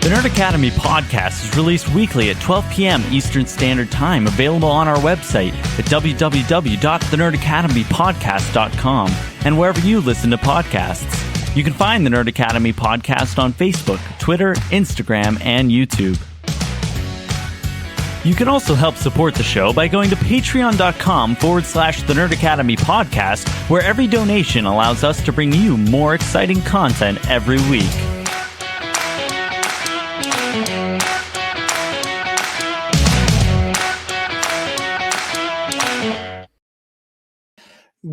The Nerd Academy podcast is released weekly at 12 p.m. Eastern Standard Time, available on our website at www.thenerdacademypodcast.com and wherever you listen to podcasts. You can find the Nerd Academy podcast on Facebook, Twitter, Instagram, and YouTube. You can also help support the show by going to patreon.com/The Nerd Academy podcast, where every donation allows us to bring you more exciting content every week.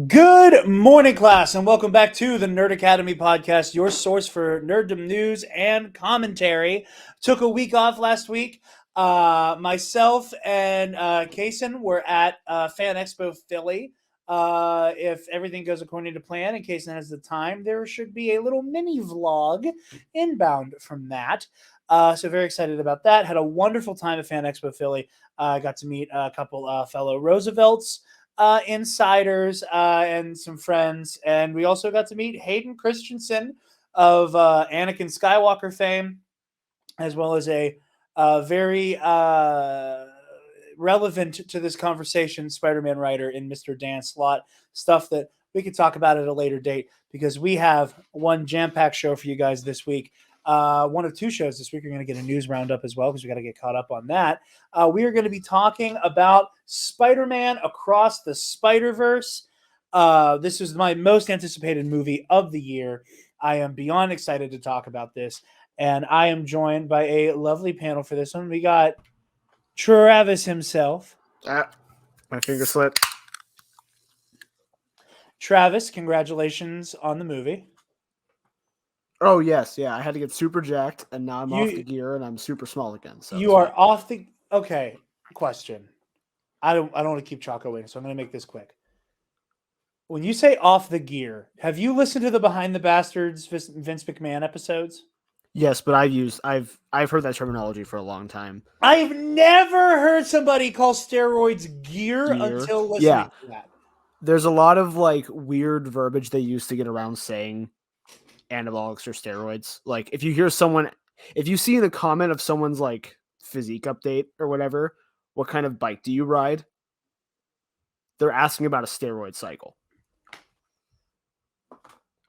Good morning, class, and welcome back to the Nerd Academy podcast, your source for nerddom news and commentary. Took a week off last week. Myself and Kaysen were at Fan Expo Philly. If everything goes according to plan and Kaysen has the time, there should be a little mini vlog inbound from that. So very excited about that. Had a wonderful time at Fan Expo Philly. Got to meet a couple fellow Roosevelts, insiders, and some friends. And we also got to meet Hayden Christensen of Anakin Skywalker fame, as well as a very relevant to this conversation Spider-Man writer in Mr. Dan Slott. Stuff that we could talk about at a later date, because we have one jam-packed show for you guys this week. One of two shows this week. You're going to get a news roundup as well, because we got to get caught up on that. We are going to be talking about Spider-Man Across the Spider-Verse. This is my most anticipated movie of the year. I am beyond excited to talk about this, and I am joined by a lovely panel for this one. We got Travis himself. My finger slipped. Travis, congratulations on the movie. Oh yes, yeah. I had to get super jacked, and now I'm off the gear, and I'm super small again. So you are off the. Okay, question. I don't want to keep Choco waiting, so I'm going to make this quick. When you say off the gear, have you listened to the Behind the Bastards Vince McMahon episodes? Yes, but I've heard that terminology for a long time. I've never heard somebody call steroids gear until listening to that. There's a lot of like weird verbiage they use to get around saying anabolics or steroids. Like if you see in a comment of someone's like physique update or whatever, what kind of bike do you ride? They're asking about a steroid cycle.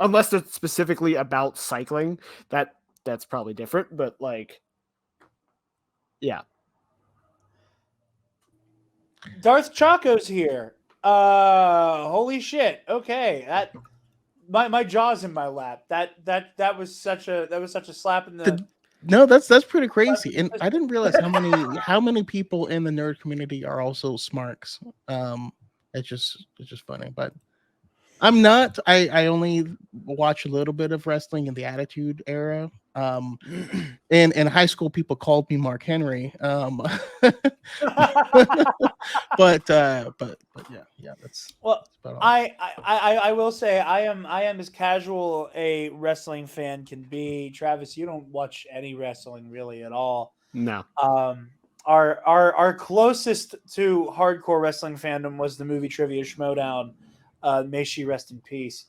Unless it's specifically about cycling, that's probably different, but like, yeah. Darth Choco's here. Holy shit. Okay. My jaw's in my lap. That was such a slap in the. No, that's pretty crazy. And I didn't realize how many people in the nerd community are also smarks. It's just funny, but I'm not. I only watch a little bit of wrestling in the Attitude Era. In high school, people called me Mark Henry. But yeah, that's well. That's I will say I am as casual a wrestling fan can be. Travis, you don't watch any wrestling really at all. No. Our closest to hardcore wrestling fandom was the movie Trivia Schmodown. May she rest in peace.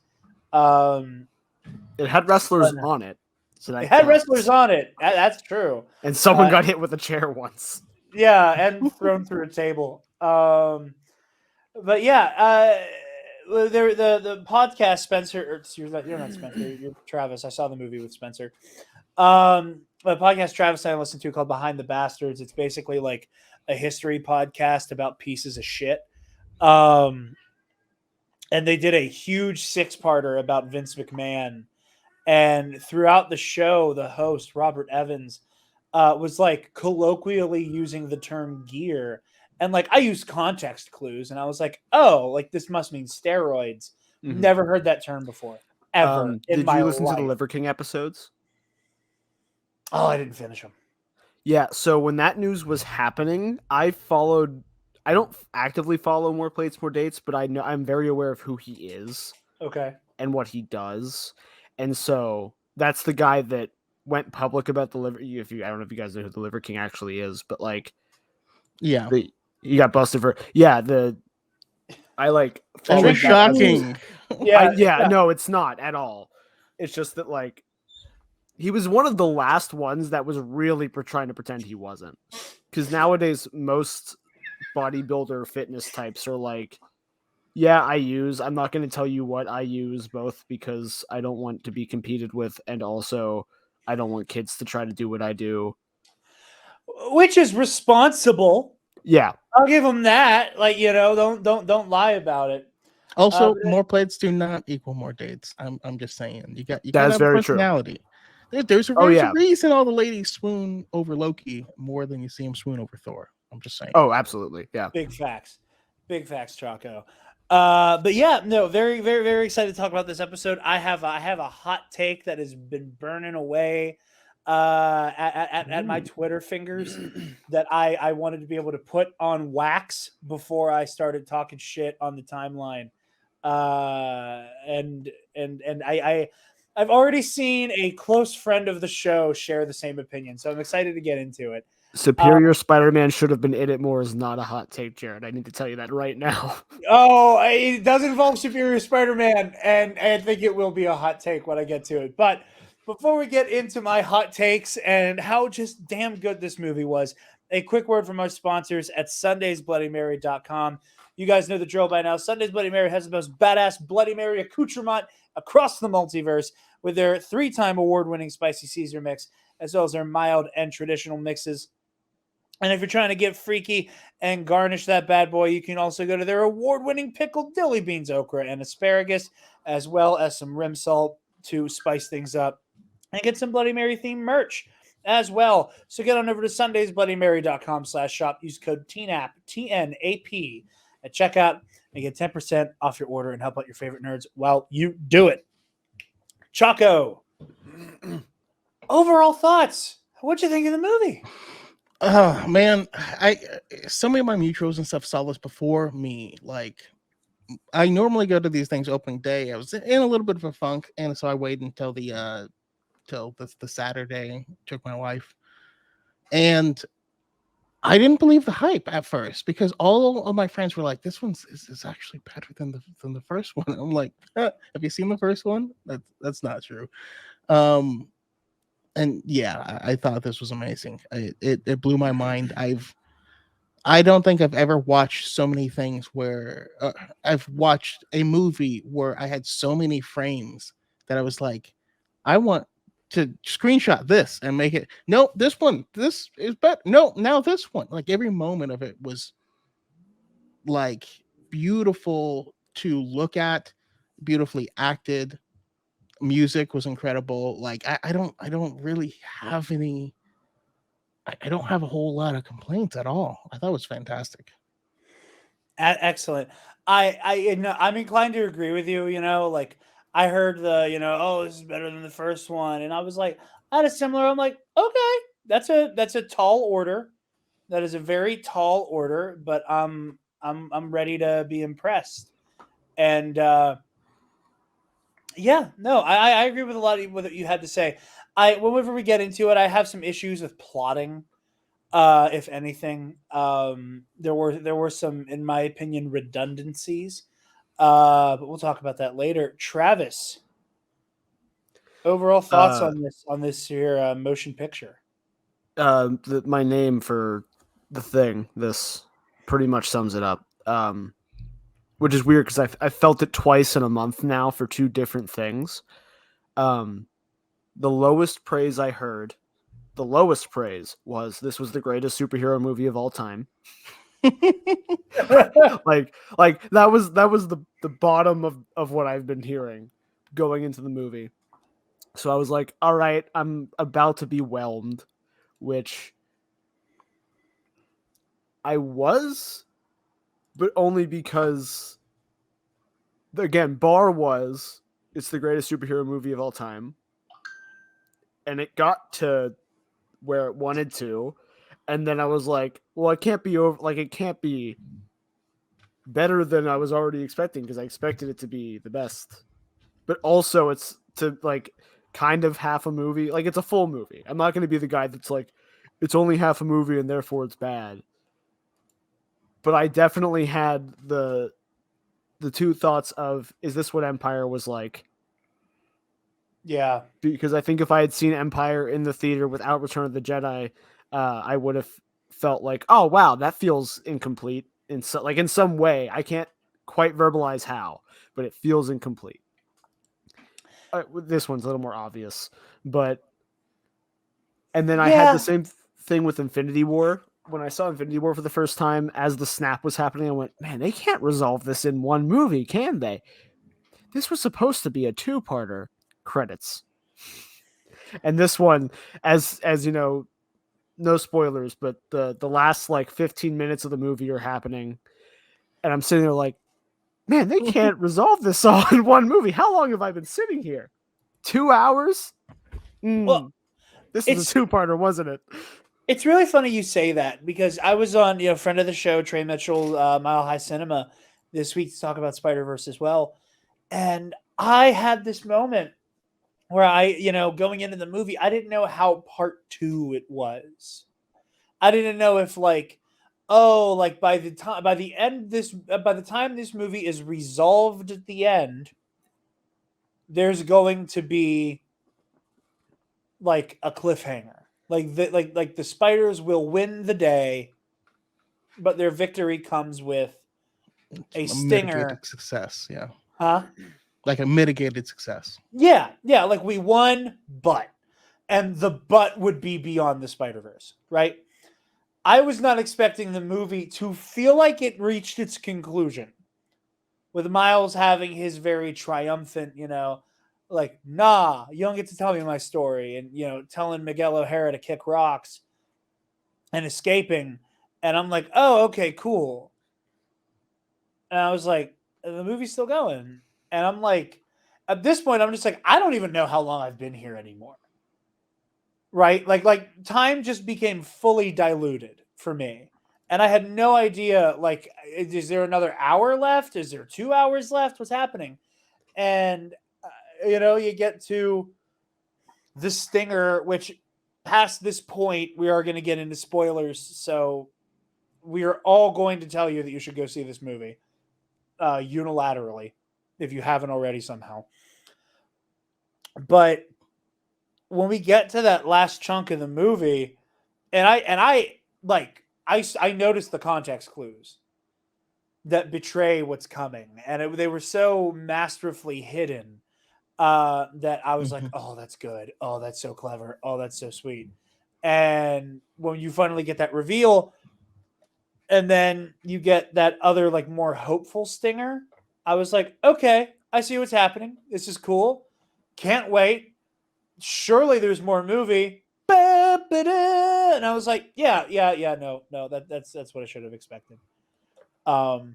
It had wrestlers on it. So it had wrestlers on it. That's true. And someone got hit with a chair once. Yeah, and thrown through a table. But yeah, the podcast Spencer. You're not Spencer. You're Travis. I saw the movie with Spencer. The podcast Travis and I listened to called Behind the Bastards. It's basically like a history podcast about pieces of shit. And they did a huge 6-parter about Vince McMahon. And throughout the show, the host, Robert Evans, was like colloquially using the term gear. And like I used context clues, and I was like, oh, like this must mean steroids. Mm-hmm. Never heard that term before, ever in my life. Did you listen to the Liver King episodes? Oh, I didn't finish them. Yeah, so when that news was happening, I don't actively follow More Plates, More Dates, but I'm very aware of who he is. Okay. And what he does. And so that's the guy that went public about the liver. I don't know if you guys know who the Liver King actually is, but like, yeah, he got busted for I like. It's shocking. No, it's not at all. It's just that like he was one of the last ones that was really trying to pretend he wasn't. Because nowadays, most bodybuilder fitness types are like, yeah, I'm not going to tell you what I use, both because I don't want to be competed with, and also I don't want kids to try to do what I do. Which is responsible. Yeah. I'll give them that. Like, don't lie about it. Also, more plates do not equal more dates. I'm just saying. You got to have a very true. personality. There's a reason all the ladies swoon over Loki more than you see him swoon over Thor. I'm just saying. Oh, absolutely. Yeah. Big facts, Choco. But yeah, no, very, very, very excited to talk about this episode. I have a hot take that has been burning away at my Twitter fingers that I wanted to be able to put on wax before I started talking shit on the timeline. And I've already seen a close friend of the show share the same opinion, so I'm excited to get into it. Superior Spider-Man should have been in it more is not a hot take, Jared. I need to tell you that right now. Oh, it does involve Superior Spider-Man, and I think it will be a hot take when I get to it. But before we get into my hot takes and how just damn good this movie was, a quick word from our sponsors at sundaysbloodymary.com. You guys know the drill by now. Sunday's Bloody Mary has the most badass Bloody Mary accoutrement across the multiverse with their 3-time award-winning spicy Caesar mix, as well as their mild and traditional mixes. And if you're trying to get freaky and garnish that bad boy, you can also go to their award-winning pickled dilly beans, okra, and asparagus, as well as some rim salt to spice things up. And get some Bloody Mary themed merch as well. So get on over to sundaysbloodymary.com/shop. Use code TNAP, TNAP, at checkout and get 10% off your order and help out your favorite nerds while you do it. Choco, overall thoughts. What'd you think of the movie? Oh man, so many of my mutuals and stuff saw this before me. Like, I normally go to these things opening day. I was in a little bit of a funk, and so I waited until the Saturday. Took my wife, and I didn't believe the hype at first because all of my friends were like, "This one is actually better than the first one." I'm like, "Have you seen the first one? That's not true." And yeah, I thought this was amazing. It blew my mind. I don't think I've ever watched so many things where I've watched a movie where I had so many frames that I was like, I want to screenshot this and make it. No, this is better. No, now this one. Like every moment of it was like beautiful to look at, beautifully acted. Music was incredible. Like I don't really have any. I don't have a whole lot of complaints at all. I thought it was fantastic. Excellent. I'm inclined to agree with you. Like I heard oh, this is better than the first one, and I was like, I had a similar. I'm like, okay, that's a tall order. That is a very tall order, but I'm ready to be impressed. And yeah, no, I agree with a lot of what you had to say. Whenever we get into it, I have some issues with plotting. If anything, there were some, in my opinion, redundancies. But we'll talk about that later. Travis, overall thoughts on this here motion picture? My name for the thing, this pretty much sums it up. Which is weird because I felt it twice in a month now for two different things. The lowest praise I heard, the lowest praise was this was the greatest superhero movie of all time. like that was the bottom of what I've been hearing going into the movie. So I was like, all right, I'm about to be whelmed, which I was, but only because, again, bar was, it's the greatest superhero movie of all time. And it got to where it wanted to. And then I was like, well, it can't be over. Like, it can't be better than I was already expecting because I expected it to be the best. But also, it's to like kind of half a movie. Like, it's a full movie. I'm not going to be the guy that's like, it's only half a movie and therefore it's bad. But I definitely had the two thoughts of, is this what Empire was like? Yeah. because I think if I had seen Empire in the theater without Return of the Jedi, I would have felt like, oh wow, that feels incomplete in in some way. I can't quite verbalize how, but it feels incomplete. This one's a little more obvious, but and then I had the Yeah. same thing with Infinity War. When I saw Infinity War for the first time, as the snap was happening, I went, man, they can't resolve this in one movie, can they? This was supposed to be a two-parter. Credits. And this one, as you know, no spoilers, but the last like 15 minutes of the movie are happening, and I'm sitting there like, man, they can't resolve this all in one movie. How long have I been sitting here? 2 hours? Well, This was it's a two-parter, wasn't it? it's really funny you say that because I was on, friend of the show, Trey Mitchell, Mile High Cinema this week to talk about Spider-Verse as well. And I had this moment where going into the movie, I didn't know how part 2 it was. I didn't know if by the time this movie is resolved at the end, there's going to be like a cliffhanger. Like the spiders will win the day, but their victory comes with a stinger. Mitigated success. Yeah. Huh? Like a mitigated success. Yeah, like we won, and the but would be beyond the Spider-Verse, right? I was not expecting the movie to feel like it reached its conclusion with Miles having his very triumphant, like, nah, you don't get to tell me my story, and telling Miguel O'Hara to kick rocks and escaping. And I'm like, oh, okay, cool. And I was like, the movie's still going. And I'm like, at this point, I'm just like, I don't even know how long I've been here anymore. Right? Like time just became fully diluted for me. And I had no idea, like, is there another hour left? Is there 2 hours left? What's happening? And, you get to the stinger, which past this point, we are going to get into spoilers. So we are all going to tell you that you should go see this movie unilaterally if you haven't already somehow. But when we get to that last chunk of the movie, and I noticed the context clues that betray what's coming, and they were so masterfully hidden that I was like, oh, that's good. Oh, that's so clever. Oh, that's so sweet. And when you finally get that reveal, and then you get that other like more hopeful stinger, I was like, okay, I see what's happening. This is cool. Can't wait. Surely there's more movie. And I was like, yeah, no, that's what I should have expected. But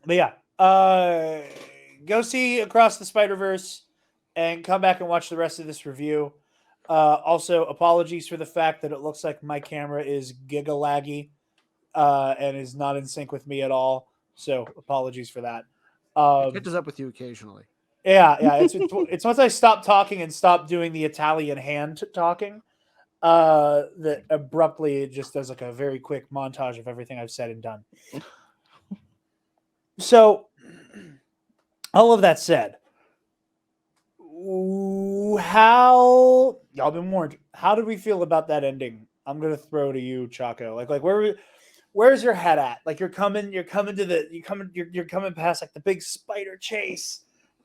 yeah, go see Across the Spider-Verse and come back and watch the rest of this review. Also, apologies for the fact that it looks like my camera is giga laggy and is not in sync with me at all. So apologies for that. It catches up with you occasionally. Yeah. It's once I stop talking and stop doing the Italian hand talking that abruptly it just does like a very quick montage of everything I've said and done. So, all of that said, how y'all been warned? How did we feel about that ending? I'm gonna throw to you, Choco. Like where's your head at? Like you're coming past like the big spider chase,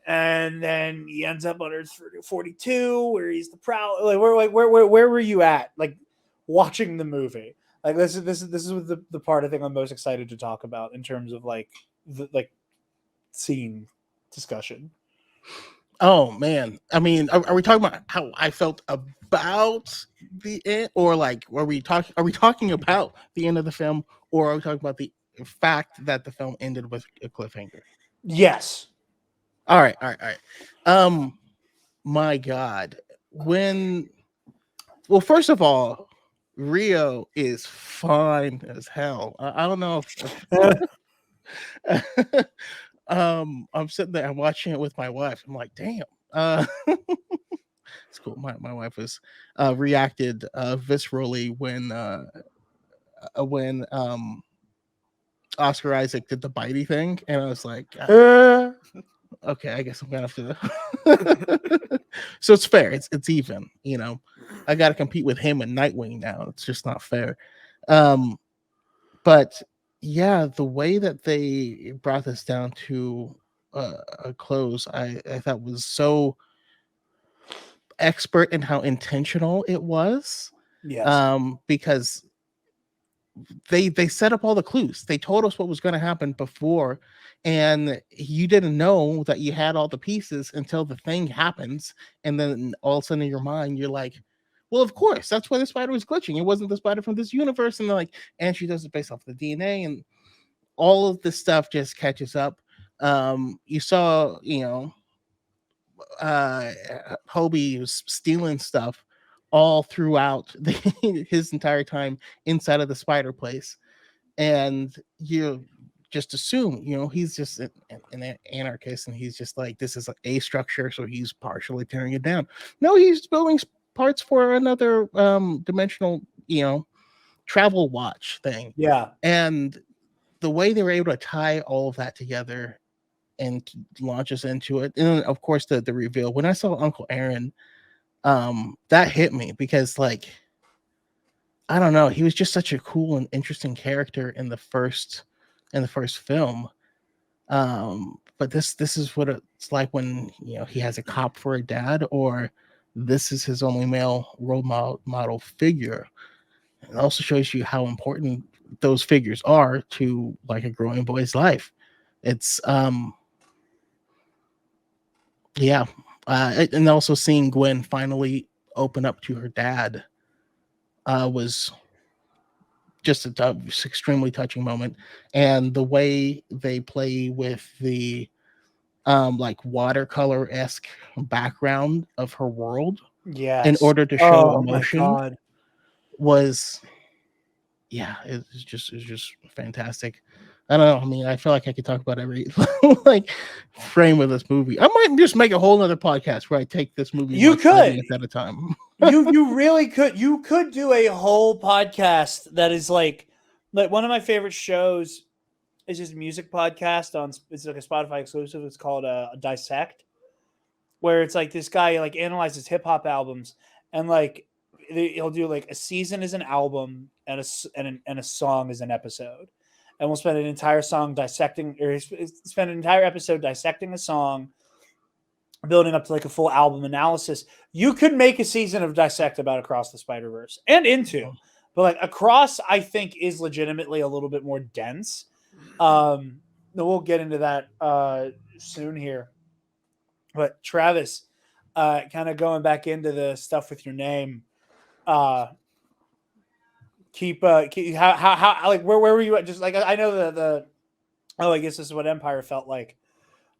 and then he ends up on Earth 42, where he's the prowl. Like where were you at? Like watching the movie. Like this is the part I think I'm most excited to talk about in terms of like the scene discussion. Oh man, I mean, are we talking about how I felt about the end, or like are we talking about the end of the film, or are we talking about the fact that the film ended with a cliffhanger? Yes. All right. My God, first of all, Rio is fine as hell. I don't know if I'm sitting there, I'm watching it with my wife. I'm like, damn. It's cool. My wife was reacted viscerally when Oscar Isaac did the bitey thing, and I was like, Okay, I guess I'm gonna have to. So it's fair. It's even. You know, I got to compete with him and Nightwing now. It's just not fair. Um, but yeah, the way that they brought this down to a close, I thought was so expert in how intentional it was. Yes. Because they set up all the clues. They told us what was going to happen before, and you didn't know that you had all the pieces until the thing happens, and then all of a sudden in your mind you're like, well, of course, that's why the spider was glitching. It wasn't the spider from this universe. And they're like, and she does it based off the DNA, and all of this stuff just catches up. You saw, uh Hobie was stealing stuff all throughout his entire time inside of the spider place, and you just assume, he's just an anarchist, and he's just like, this is a structure, so he's partially tearing it down. No, he's building parts for another dimensional, travel watch thing. Yeah. And the way they were able to tie all of that together and launch us into it, and then, of course, the reveal when I saw Uncle Aaron, that hit me, because, like, I don't know, he was just such a cool and interesting character in the first film. But this is what it's like when, he has a cop for a dad, or this is his only male role model figure. It also shows you how important those figures are to, like, a growing boy's life. It's yeah. And also seeing Gwen finally open up to her dad was just extremely touching moment. And the way they play with the like watercolor-esque background of her world in Yes. order to show Oh my emotion god. was, yeah, it's just fantastic. I don't know. I mean, I feel like I could talk about every like frame of this movie. I might just make a whole other podcast where I take this movie You like 5 could. minutes at a time. You really could. You could do a whole podcast that is like one of my favorite shows is just a music podcast on, it's like a Spotify exclusive. It's called Dissect, where it's like this guy like analyzes hip hop albums, and like he'll do like a season is an album, and a song is an episode, and we'll spend an entire song dissecting, or spend an entire episode dissecting a song, building up to like a full album analysis. You could make a season of Dissect about Across the Spider-Verse and Into, but like Across, I think, is legitimately a little bit more dense. We'll get into that soon here. But Travis, kind of going back into the stuff with your name, keep how like where were you at? Just like I know the oh, I guess this is what Empire felt like.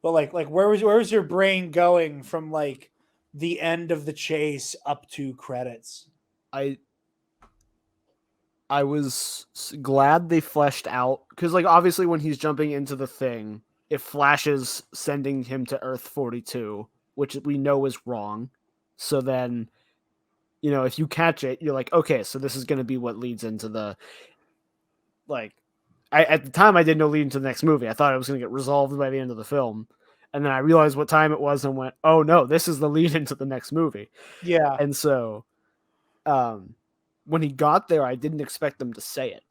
But like where was your brain going from like the end of the chase up to credits? I was glad they fleshed out, because like obviously when he's jumping into the thing, it flashes sending him to Earth 42, which we know is wrong. So then, if you catch it, you're like, okay, so this is going to be what leads into the, like, at the time I didn't know leading to the next movie. I thought it was going to get resolved by the end of the film. And then I realized what time it was and went, oh no, this is the lead into the next movie. Yeah. And so, when he got there, I didn't expect them to say it.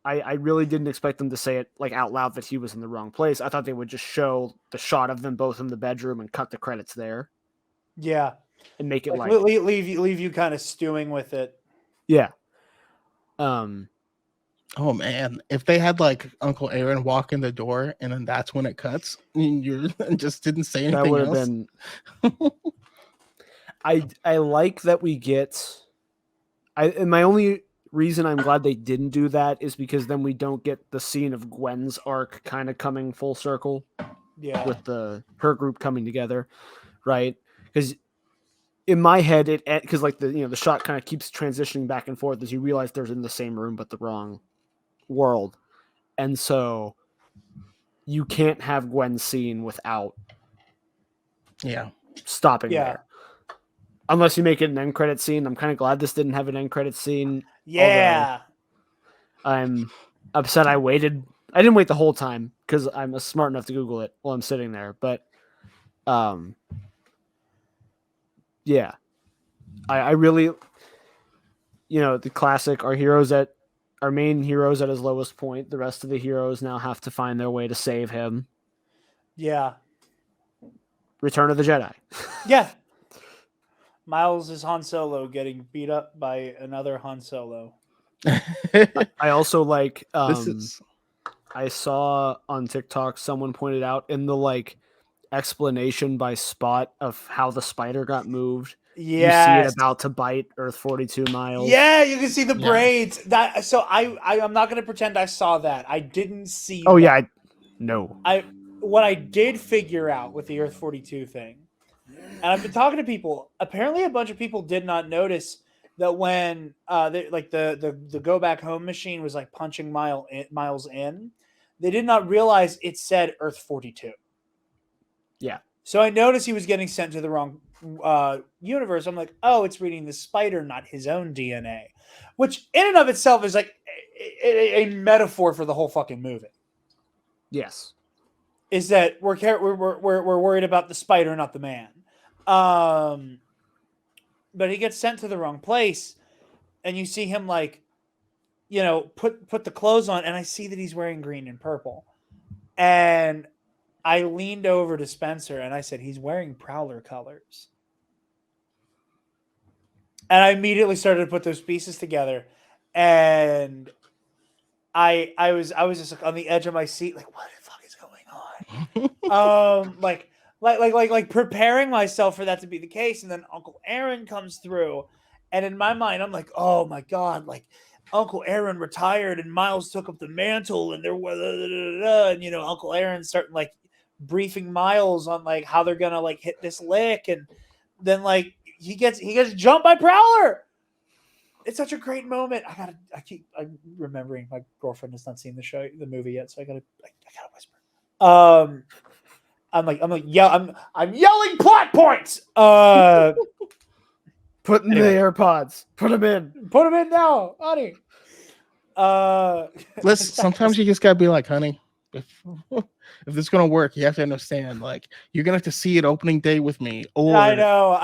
I really didn't expect them to say it like out loud that he was in the wrong place. I thought they would just show the shot of them both in the bedroom and cut the credits there. Yeah. And make it like leave you kind of stewing with it. Yeah. Oh man, if they had like Uncle Aaron walk in the door and then that's when it cuts, and you just didn't say anything, that would have else. been. I like that we get. And my only reason I'm glad they didn't do that is because then we don't get the scene of Gwen's arc kind of coming full circle. Yeah. With her group coming together, right? Because in my head, because like the shot kind of keeps transitioning back and forth as you realize they're in the same room but the wrong world, and so you can't have Gwen's scene without stopping there. Unless you make it an end credit scene. I'm kind of glad this didn't have an end credit scene. Yeah. I'm upset I waited I didn't wait the whole time because I'm smart enough to Google it while I'm sitting there. But, yeah, I really, the classic. Our main heroes at his lowest point. The rest of the heroes now have to find their way to save him. Yeah. Return of the Jedi. Yeah. Miles is Han Solo getting beat up by another Han Solo. I also like. This is I saw on TikTok someone pointed out in the explanation by Spot of how the spider got moved. You see it Yes. about to bite Earth 42 miles. Yeah, you can see the Yeah. braids. I'm not gonna pretend I saw that. I didn't see. Oh that. yeah, no. What I did figure out with the Earth 42 thing, and I've been talking to people. Apparently, a bunch of people did not notice that when the go back home machine was like punching miles in, they did not realize it said Earth 42. Yeah. So I noticed he was getting sent to the wrong universe. I'm like, oh, it's reading the spider, not his own DNA, which in and of itself is like a metaphor for the whole fucking movie. Yes. Is that we're worried about the spider, not the man. But he gets sent to the wrong place, and you see him put the clothes on, and I see that he's wearing green and purple, and I leaned over to Spencer and I said, he's wearing Prowler colors. And I immediately started to put those pieces together. And I was just on the edge of my seat, like, what the fuck is going on? like preparing myself for that to be the case. And then Uncle Aaron comes through. And in my mind, I'm like, oh my God, Uncle Aaron retired and Miles took up the mantle and and Uncle Aaron's starting briefing Miles on how they're gonna hit this lick, and then he gets jumped by Prowler. It's such a great moment. I'm remembering my girlfriend has not seen the movie yet, so I gotta whisper. I'm yelling plot points. Put in the AirPods. Put them in. Put them in now, honey. Listen, sometimes you just gotta be like, honey, if this is gonna work, you have to understand. You're gonna have to see it opening day with me. Or I know.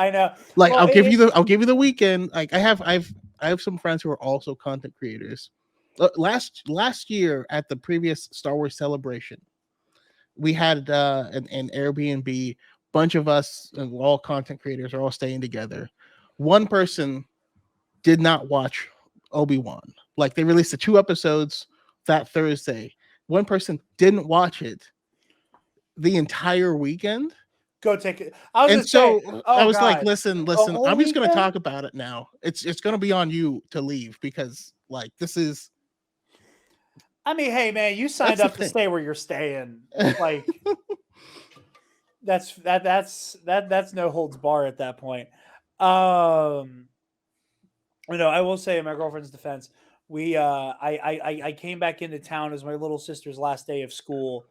Well, I'll give you the weekend. I have some friends who are also content creators. Last year at the previous Star Wars celebration, we had an Airbnb. Bunch of us, all content creators, are all staying together. One person did not watch Obi-Wan. They released the 2 episodes that Thursday. One person didn't watch it the entire weekend. Go take it. I was like, listen, I'm just going to talk about it now. It's going to be on you to leave because this is. I mean, hey man, you signed up to stay where you're staying. That's no holds bar at that point. I will say in my girlfriend's defense, I came back into town as my little sister's last day of school.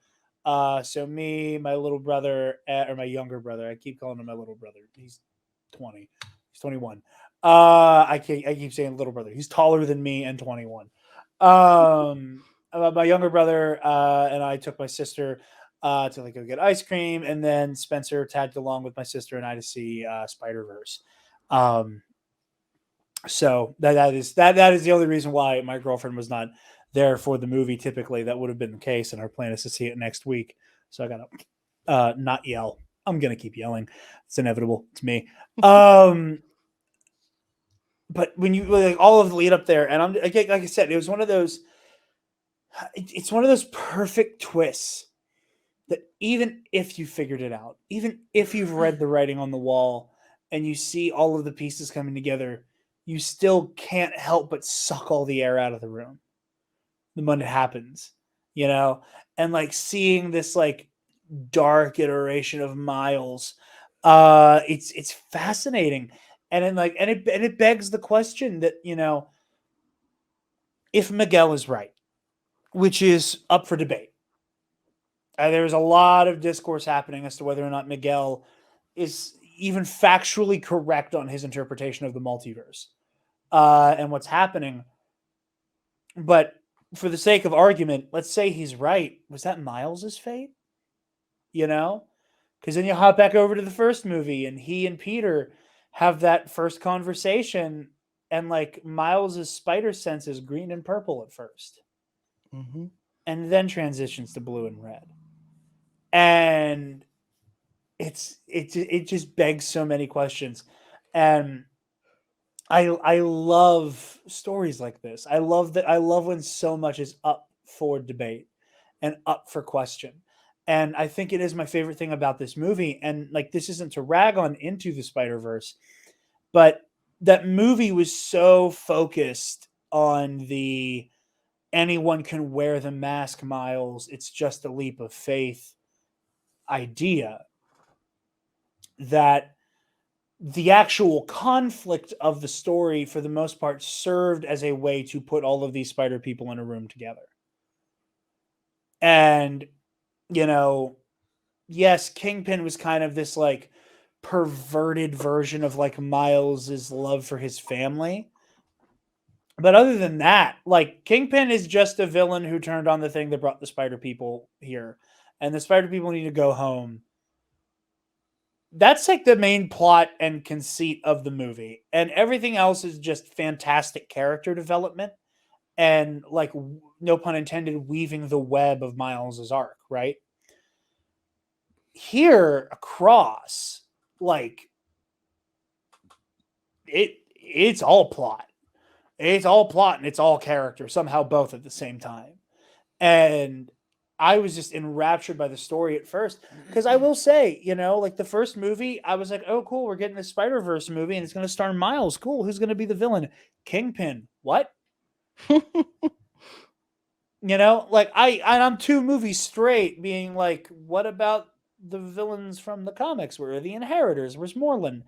So me, my little brother, or my younger brother, I keep calling him my little brother. He's 20. He's 21. I keep saying little brother. He's taller than me and 21. My younger brother and I took my sister to go get ice cream, and then Spencer tagged along with my sister and I to see Spider-Verse. So that is the only reason why my girlfriend was not there for the movie. Typically that would have been the case, and our plan is to see it next week. So I gotta not yell. I'm gonna keep yelling. It's inevitable. It's me. But when you all of the lead up there, and like I said, it was one of those. It's one of those perfect twists that even if you figured it out, even if you've read the writing on the wall and you see all of the pieces coming together, you still can't help but suck all the air out of the room the moment it happens, and seeing this dark iteration of Miles, it's fascinating, and then it begs the question that if Miguel is right, which is up for debate. There's a lot of discourse happening as to whether or not Miguel is even factually correct on his interpretation of the multiverse and what's happening. But for the sake of argument, let's say he's right. Was that Miles's fate? You know? Because then you hop back over to the first movie, and he and Peter have that first conversation, and like Miles's spider sense is green and purple at first, and then transitions to blue and red, and it just begs so many questions, and I love stories like this. I love that. I love when so much is up for debate and up for question. And I think it is my favorite thing about this movie. And like, this isn't to rag on Into the Spider-Verse, but that movie was so focused on the anyone can wear the mask, Miles. It's just a leap of faith idea that the actual conflict of the story, for the most part, served as a way to put all of these spider people in a room together. And, you know, yes, Kingpin was kind of this like perverted version of like Miles's love for his family. But other than that, like Kingpin is just a villain who turned on the thing that brought the spider people here. And the spider people need to go home. That's like the main plot and conceit of the movie, and everything else is just fantastic character development and like no pun intended, weaving the web of Miles's arc, right? Here across, like it's all plot. It's all plot and it's all character, somehow both at the same time. And I was just enraptured by the story at first. Because I will say, you know, like the first movie, I was like, oh, cool, we're getting this Spider-Verse movie and it's going to star Miles. Cool. Who's going to be the villain? Kingpin. What? You know, like I'm 2 movies straight being like, what about the villains from the comics? Where are the Inheritors? Where's Moreland?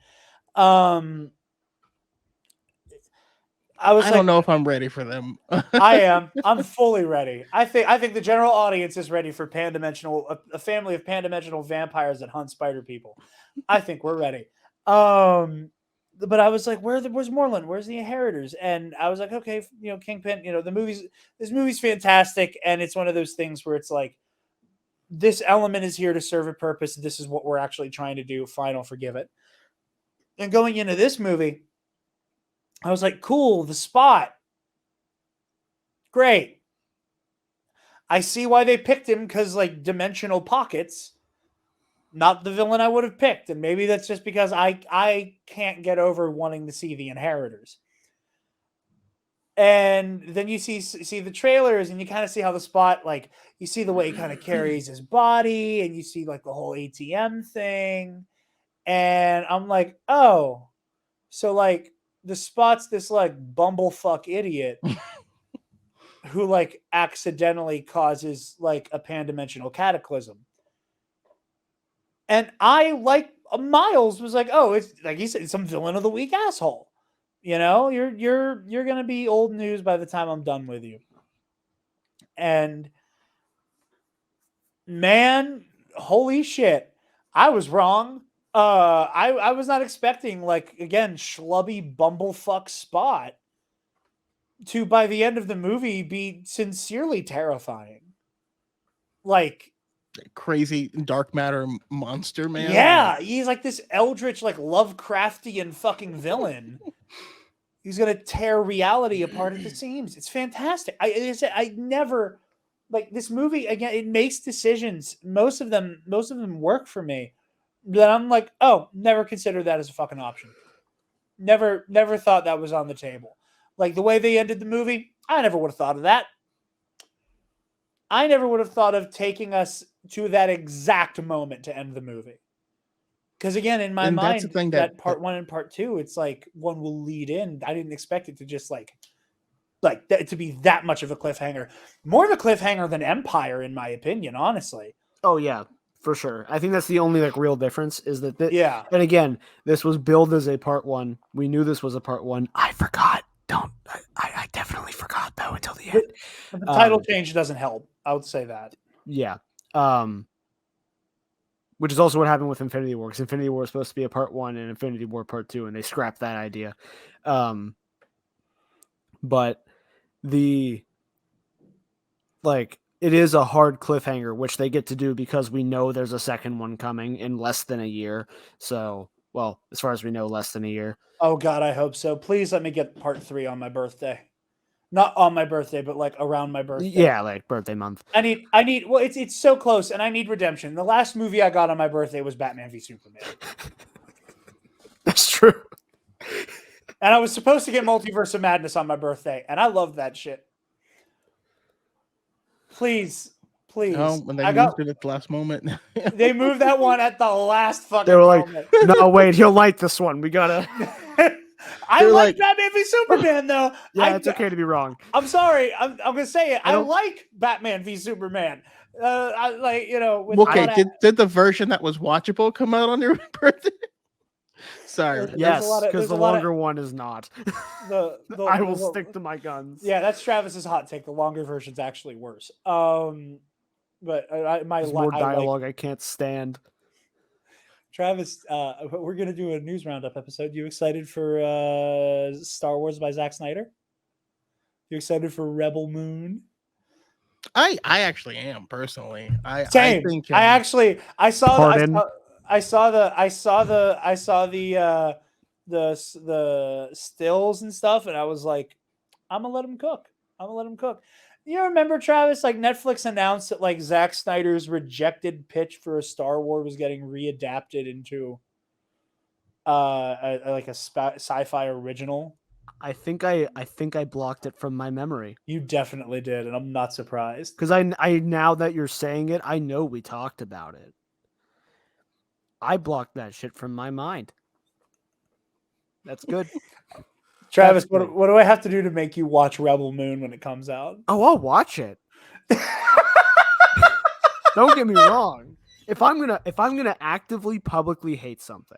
I don't know if I'm ready for them. I am. I'm fully ready. I think the general audience is ready for a family of pan-dimensional vampires that hunt spider people. I think we're ready. But I was like, where's Moreland? Where's the Inheritors? And I was like, okay, you know, Kingpin. You know, this movie's fantastic, and it's one of those things where it's like, this element is here to serve a purpose. This is what we're actually trying to do. Fine, I'll forgive it. And going into this movie, I was like, cool, the Spot. Great. I see why they picked him, because like dimensional pockets, not the villain I would have picked. And maybe that's just because I can't get over wanting to see the Inheritors. And then you see the trailers and you kind of see how the Spot, like you see the way he kind of carries his body, and you see like the whole ATM thing. And I'm like, oh, so like the Spot's this like bumblefuck idiot who like accidentally causes like a pan-dimensional cataclysm. And I like Miles was like, oh, it's like he said, some villain of the week asshole. You know, you're gonna be old news by the time I'm done with you. And man, holy shit, I was wrong. I was not expecting, like, again, schlubby bumblefuck Spot to, by the end of the movie, be sincerely terrifying. Like, crazy dark matter monster man. yeah, he's like this eldritch, like Lovecraftian fucking villain. He's gonna tear reality apart at the seams. It's fantastic. I never like this movie again. It makes decisions. Most of them work for me. That I'm like, oh, never considered that as a fucking option. Never thought that was on the table. Like the way they ended the movie, I never would have thought of that. I never would have thought of taking us to that exact moment to end the movie. Because again, in my mind, that's the thing that part 1 and part 2, it's like one will lead in. I didn't expect it to just like that, to be that much of a cliffhanger. More of a cliffhanger than Empire, in my opinion, honestly. Oh yeah, for sure. I think that's the only like real difference is that. Yeah. And again, this was billed as a part 1. We knew this was a part 1. I forgot. I definitely forgot though until the end. The title change doesn't help. I would say that. Yeah. Which is also what happened with Infinity War, because Infinity War was supposed to be a part 1 and Infinity War part 2, and they scrapped that idea. But like it is a hard cliffhanger, which they get to do because we know there's a second one coming in less than a year. So, well, as far as we know, less than a year. Oh God, I hope so. Please let me get part 3 on my birthday. Not on my birthday, but like around my birthday. Yeah, like birthday month. I need. Well, it's so close, and I need redemption. The last movie I got on my birthday was Batman v Superman, That's true. and I was supposed to get Multiverse of Madness on my birthday, and I loved that shit. Please, Oh, when they I moved it at the last moment. They moved that one at the last fucking They were like, moment. no, wait, he'll like this one. We gotta. I They're like like- Batman v Superman though. Yeah, it's okay to be wrong. I'm sorry. I'm gonna say it. I don't- like Batman v Superman. I like with Okay, a lot of- did the version that was watchable come out on your birthday? Sorry. There's a Yes, lot of- because there's the a lot of- longer one is not. I will stick to my guns. Yeah, that's Travis's hot take. The longer version's actually worse. But There's more dialogue I can't stand. Travis, we're gonna do a news roundup episode. You excited for Star Wars by Zack Snyder? You excited for Rebel Moon? I actually am personally. Same. I think I saw Pardon? the stills and stuff, and I was like, I'm gonna let him cook. You remember, Travis, like Netflix announced that like Zack Snyder's rejected pitch for a Star Wars was getting readapted into a sci-fi original. I think I blocked it from my memory. You definitely did, and I'm not surprised. Because I now that you're saying it, I know we talked about it. I blocked that shit from my mind. That's good. Travis, That's good. what do I have to do to make you watch Rebel Moon when it comes out? Oh, I'll watch it. Don't get me wrong. If I'm gonna actively publicly hate something,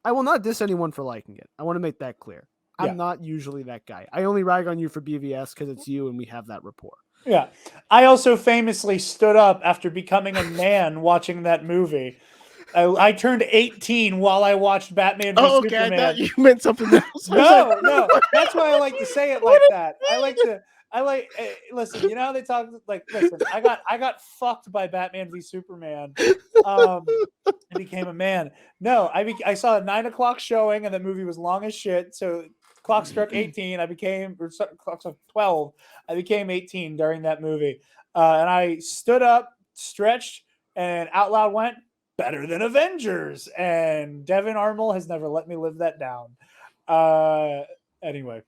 I will not diss anyone for liking it. I want to make that clear. Yeah. I'm not usually that guy. I only rag on you for BVS because it's you and we have that rapport. Yeah. I also famously stood up after becoming a man watching that movie. I turned 18 while I watched Batman v Oh, okay. I Superman. thought you meant something else. I was like, No. That's why I like to say it like that. Listen, you know how they talk like, listen, I got fucked by Batman v Superman. I became a man. No, I saw a 9:00 showing and the movie was long as shit. So clock struck 18. Clock struck 12. I became 18 during that movie. And I stood up, stretched, and out loud went, better than Avengers. And Devin Armel has never let me live that down. Anyway.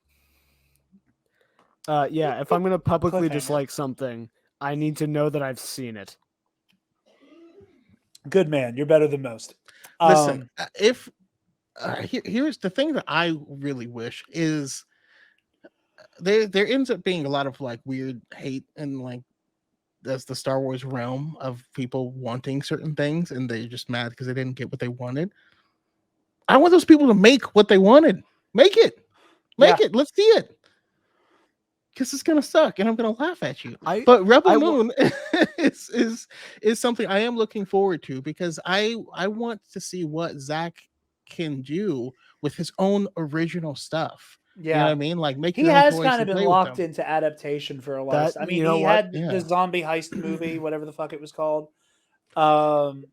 Yeah, if I'm gonna publicly Cliffhanger. dislike something, I need to know that I've seen it. Good man. You're better than most. Listen, here's the thing that I really wish is there ends up being a lot of like weird hate and like that's the Star Wars realm of people wanting certain things and they're just mad because they didn't get what they wanted. I want those people to make what they wanted. Make it. Let's see it. Because it's gonna suck and I'm gonna laugh at you. But Rebel Moon is something I am looking forward to because I want to see what Zach can do with his own original stuff. Yeah. You know what I mean? Like make he your own has toys kind of and been play with locked them. into adaptation for a while. That- I mean, you know he what? had Yeah. the zombie heist movie, whatever the fuck it was called. Um,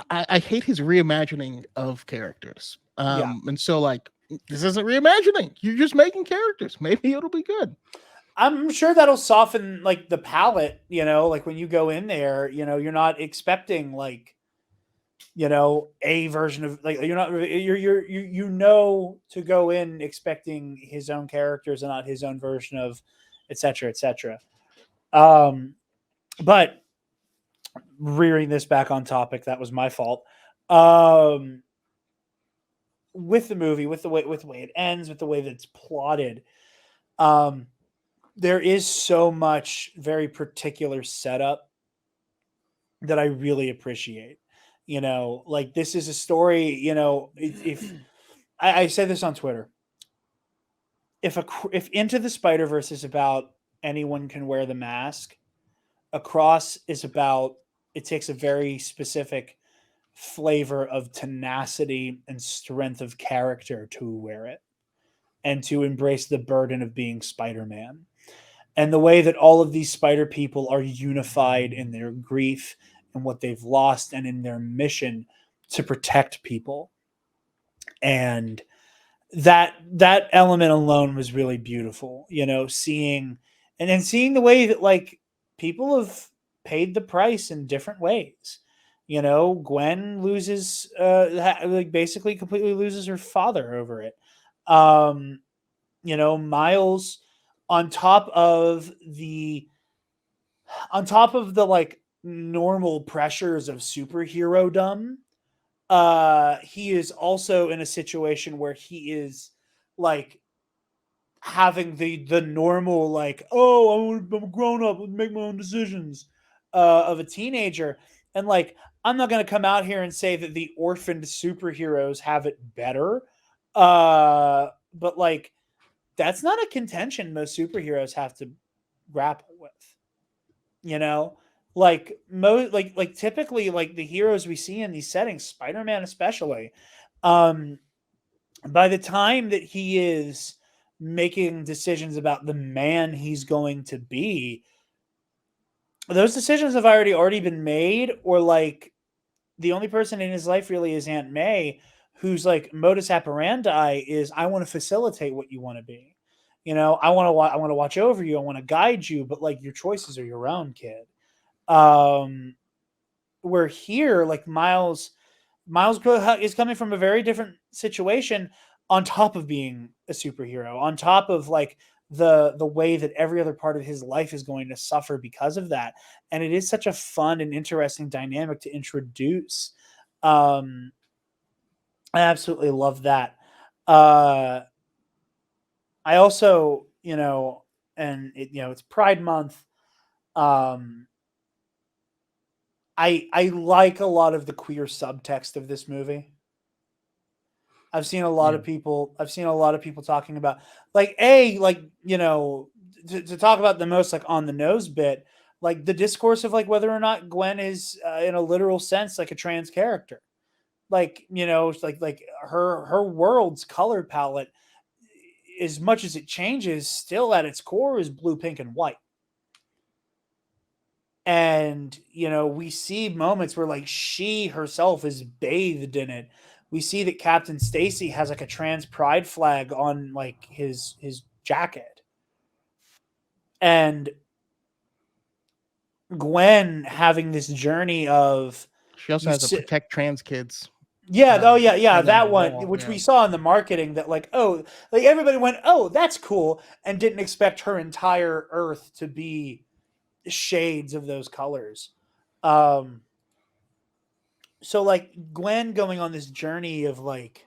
I hate his reimagining of characters. Yeah. And so like this isn't reimagining. You're just making characters. Maybe it'll be good. I'm sure that'll soften like the palette, like when you go in there, you're not expecting like, a version of like you're not to go in expecting his own characters and not his own version of et cetera, et cetera. But rearing this back on topic, that was my fault. With the movie, with the way it ends, with the way that it's plotted, there is so much very particular setup that I really appreciate. Like this is a story. If I said this on Twitter, if Into the Spider-Verse is about anyone can wear the mask, Across is about it takes a very specific flavor of tenacity and strength of character to wear it and to embrace the burden of being Spider-Man. and the way that all of these spider people are unified in their grief and what they've lost and in their mission to protect people. And that element alone was really beautiful, seeing and then seeing the way that like people have paid the price in different ways. Gwen loses like basically completely loses her father over it. um Miles, on top of the like normal pressures of superhero dumb, he is also in a situation where he is like having the normal like, oh, I'm a grown up, make my own decisions, of a teenager. And like, I'm not going to come out here and say that the orphaned superheroes have it better, but like, that's not a contention most superheroes have to grapple with. Like like typically like the heroes we see in these settings, Spider-Man especially, um by the time that he is making decisions about the man he's going to be, those decisions have already been made, or like the only person in his life really is Aunt May, whose like modus operandi is, I want to facilitate what you want to be. I want to watch over you, I want to guide you, but like your choices are your own, kid. Where here, like Miles is coming from a very different situation, on top of being a superhero, on top of like the way that every other part of his life is going to suffer because of that. And it is such a fun and interesting dynamic to introduce. I absolutely love that. I also, and it's Pride Month. I like a lot of the queer subtext of this movie. I've seen a lot of people talking about like, to talk about the most like on the nose bit, like the discourse of like whether or not Gwen is, in a literal sense, like a trans character. Like, it's like her world's color palette, as much as it changes, still at its core is blue, pink, and white. And we see moments where like she herself is bathed in it. We see that Captain Stacy has like a trans pride flag on like his jacket, and Gwen having this journey of, She also has a protect trans kids. that one, which we saw in the marketing, that like, oh, like everybody went, oh, that's cool, and didn't expect her entire Earth to be shades of those colors. So like Gwen going on this journey of like,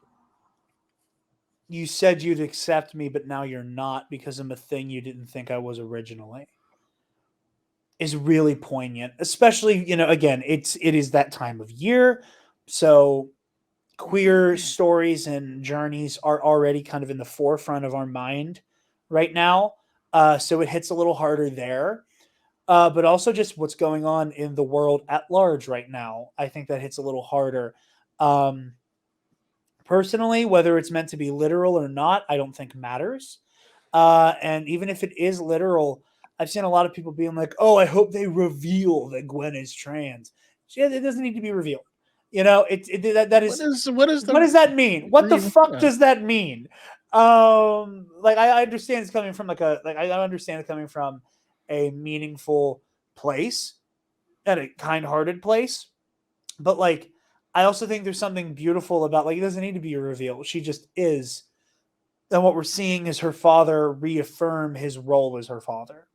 you said you'd accept me, but now you're not because I'm a thing you didn't think I was originally, is really poignant. Especially, again, it is that time of year. So queer stories and journeys are already kind of in the forefront of our mind right now. So it hits a little harder there. But also just what's going on in the world at large right now, I think that hits a little harder. Personally, whether it's meant to be literal or not, I don't think matters. And even if it is literal, I've seen a lot of people being like, "Oh, I hope they reveal that Gwen is trans." Yeah, it doesn't need to be revealed. That is what does that mean? What the fuck does that mean? Like I understand it's coming from I understand it coming from a meaningful place and a kind-hearted place, but like I also think there's something beautiful about, like, it doesn't need to be a reveal. She just is. And what we're seeing is her father reaffirm his role as her father.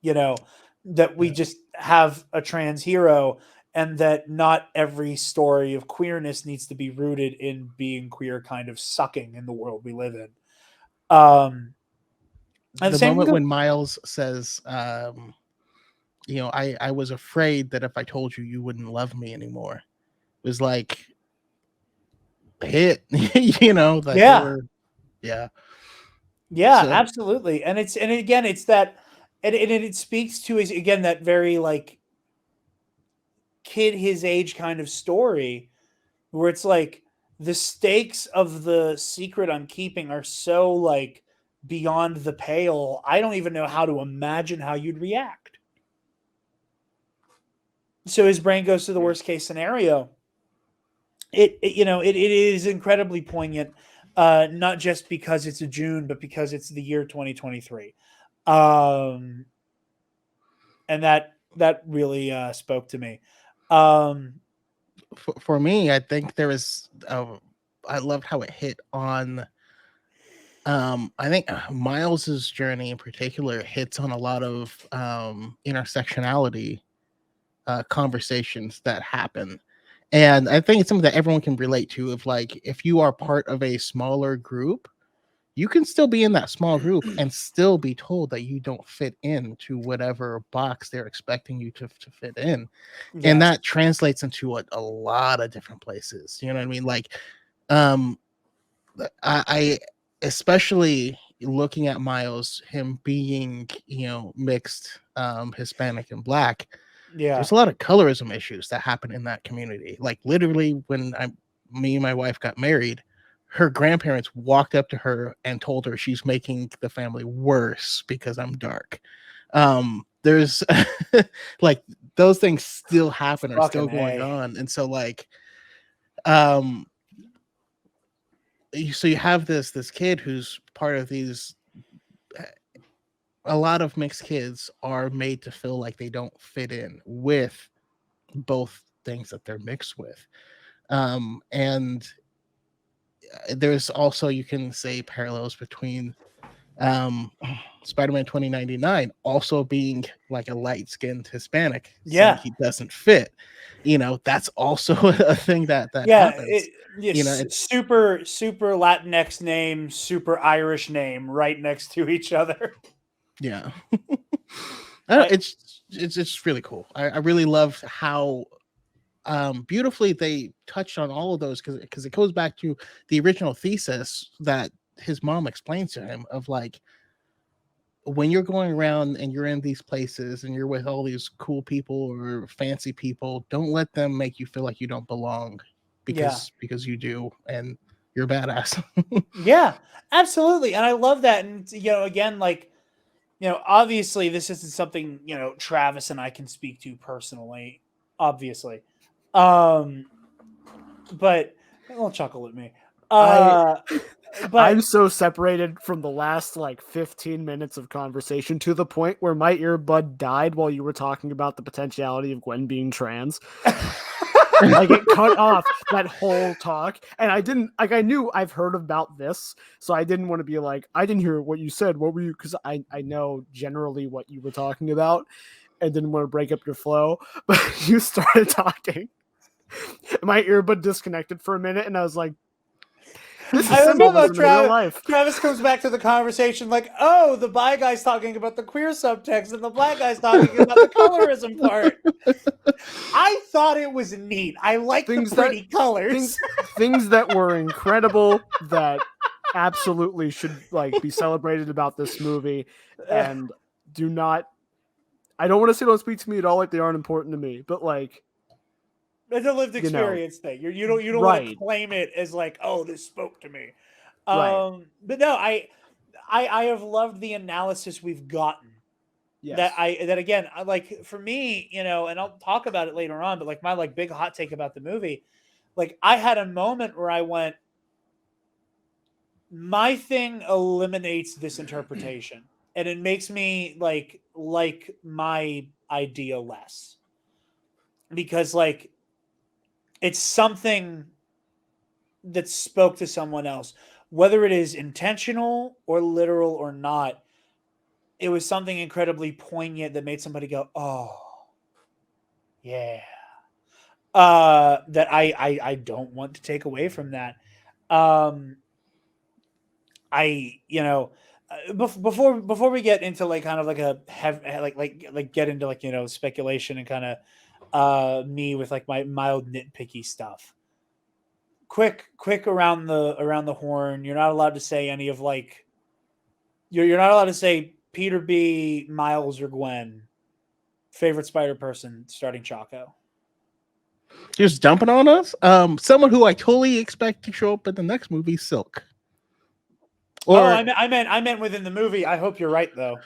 That we just have a trans hero, and that not every story of queerness needs to be rooted in being queer kind of sucking in the world we live in. The moment when Miles says, I was afraid that if I told you, you wouldn't love me anymore, it was like hit, like absolutely. And it's that, and it speaks to, is again that very like kid his age kind of story, where it's like the stakes of the secret I'm keeping are so like beyond the pale, I don't even know how to imagine how you'd react. So his brain goes to the worst case scenario. It is incredibly poignant, not just because it's a June, but because it's the year 2023. And that really spoke to me. For me, I think there was I loved how it hit on I think Miles's journey in particular hits on a lot of intersectionality conversations that happen. And I think it's something that everyone can relate to. If you are part of a smaller group, you can still be in that small group and still be told that you don't fit into whatever box they're expecting you to fit in. And Yes. that translates into a lot of different places. You know what I mean? Um, I especially looking at Miles, him being, mixed, Hispanic and Black, Yeah. there's a lot of colorism issues that happen in that community. Like literally when me and my wife got married, her grandparents walked up to her and told her she's making the family worse because I'm dark. There's like those things still happen or still Fucking going A. on. And so um so you have this kid who's part of these. A lot of mixed kids are made to feel like they don't fit in with both things that they're mixed with. And there's also, you can say, parallels between um Spider-Man 2099 also being like a light-skinned Hispanic saying Yeah. he doesn't fit. That's also a thing that Yeah. happens. It's Super Latinx name, super Irish name, right next to each other. yeah. It's really cool. I really love how beautifully they touched on all of those, because it goes back to the original thesis that his mom explains to him of like, when you're going around and you're in these places and you're with all these cool people or fancy people, don't let them make you feel like you don't belong, Yeah. because you do, and you're badass. Yeah, absolutely. And I love that. And, again, like, obviously this isn't something, Travis and I can speak to personally, obviously. But don't chuckle at me. I'm But so separated from the last like 15 minutes of conversation to the point where my earbud died while you were talking about the potentiality of Gwen being trans. Like it cut off that whole talk, and I didn't like. I knew I've heard about this, so I didn't want to be like, I didn't hear what you said. What were you? Because I know generally what you were talking about, and didn't want to break up your flow. But you started talking, my earbud disconnected for a minute, and I was like, this is I love how symbolism in real life. Travis comes back to the conversation like, oh, the bi guy's talking about the queer subtext and the black guy's talking about the colorism part. I thought it was neat. I like the pretty colors. Things that were incredible, that absolutely should like be celebrated about this movie, and do not. I don't want to say don't speak to me at all like they aren't important to me, but like it's a lived experience thing. You don't want to right. claim it as like, oh, this spoke to me. Right. But no, I have loved the analysis we've gotten. Yes. That again, like for me, and I'll talk about it later on, but like my like big hot take about the movie, like I had a moment where I went, my thing eliminates this interpretation and it makes me like my idea less, because like it's something that spoke to someone else, whether it is intentional or literal or not. It was something incredibly poignant that made somebody go, oh yeah. That I don't want to take away from that. Before we get into like kind of like a like get into like speculation and kind of me with like my mild nitpicky stuff. Quick around the horn. You're not allowed to say any of like you're not allowed to say Peter B, Miles, or Gwen. Favorite Spider person starting Choco. Just dumping on us. Someone who I totally expect to show up in the next movie, Silk. Or I meant within the movie. I hope you're right though.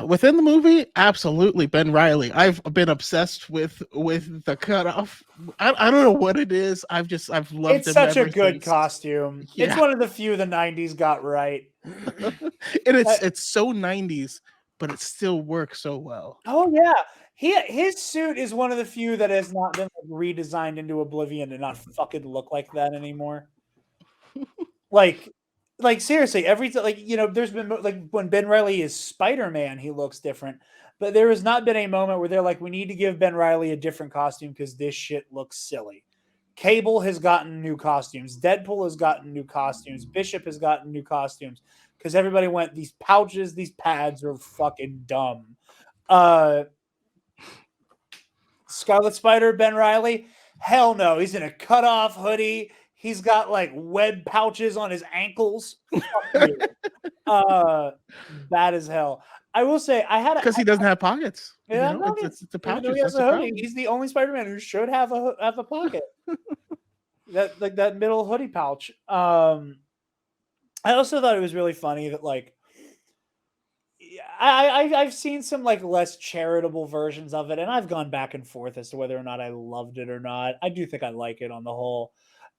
within the movie, absolutely Ben Riley. I've been obsessed with the cutoff. I don't know what it is. I've loved It's him such a ever good since. costume. It's Yeah. one of the few the '90s got right. And it's so 90s, but it still works so well. Oh yeah, his suit is one of the few that has not been redesigned into oblivion and not fucking look like that anymore. like seriously, there's been like when Ben Riley is Spider-Man, he looks different, but there has not been a moment where they're like, we need to give Ben Riley a different costume because this shit looks silly. Cable has gotten new costumes. Deadpool has gotten new costumes. Bishop has gotten new costumes because everybody went, these pouches, these pads are fucking dumb. Scarlet Spider, Ben Riley, hell no. He's in a cutoff hoodie. He's got like web pouches on his ankles. Fuck you. Bad as hell. I will say Because he doesn't have pockets. Yeah, it's the even though pouches. he has That's a the hoodie. problem. He's the only Spider-Man who should have a pocket. that middle hoodie pouch. I also thought it was really funny that like I've seen some like less charitable versions of it, and I've gone back and forth as to whether or not I loved it or not. I do think I like it on the whole,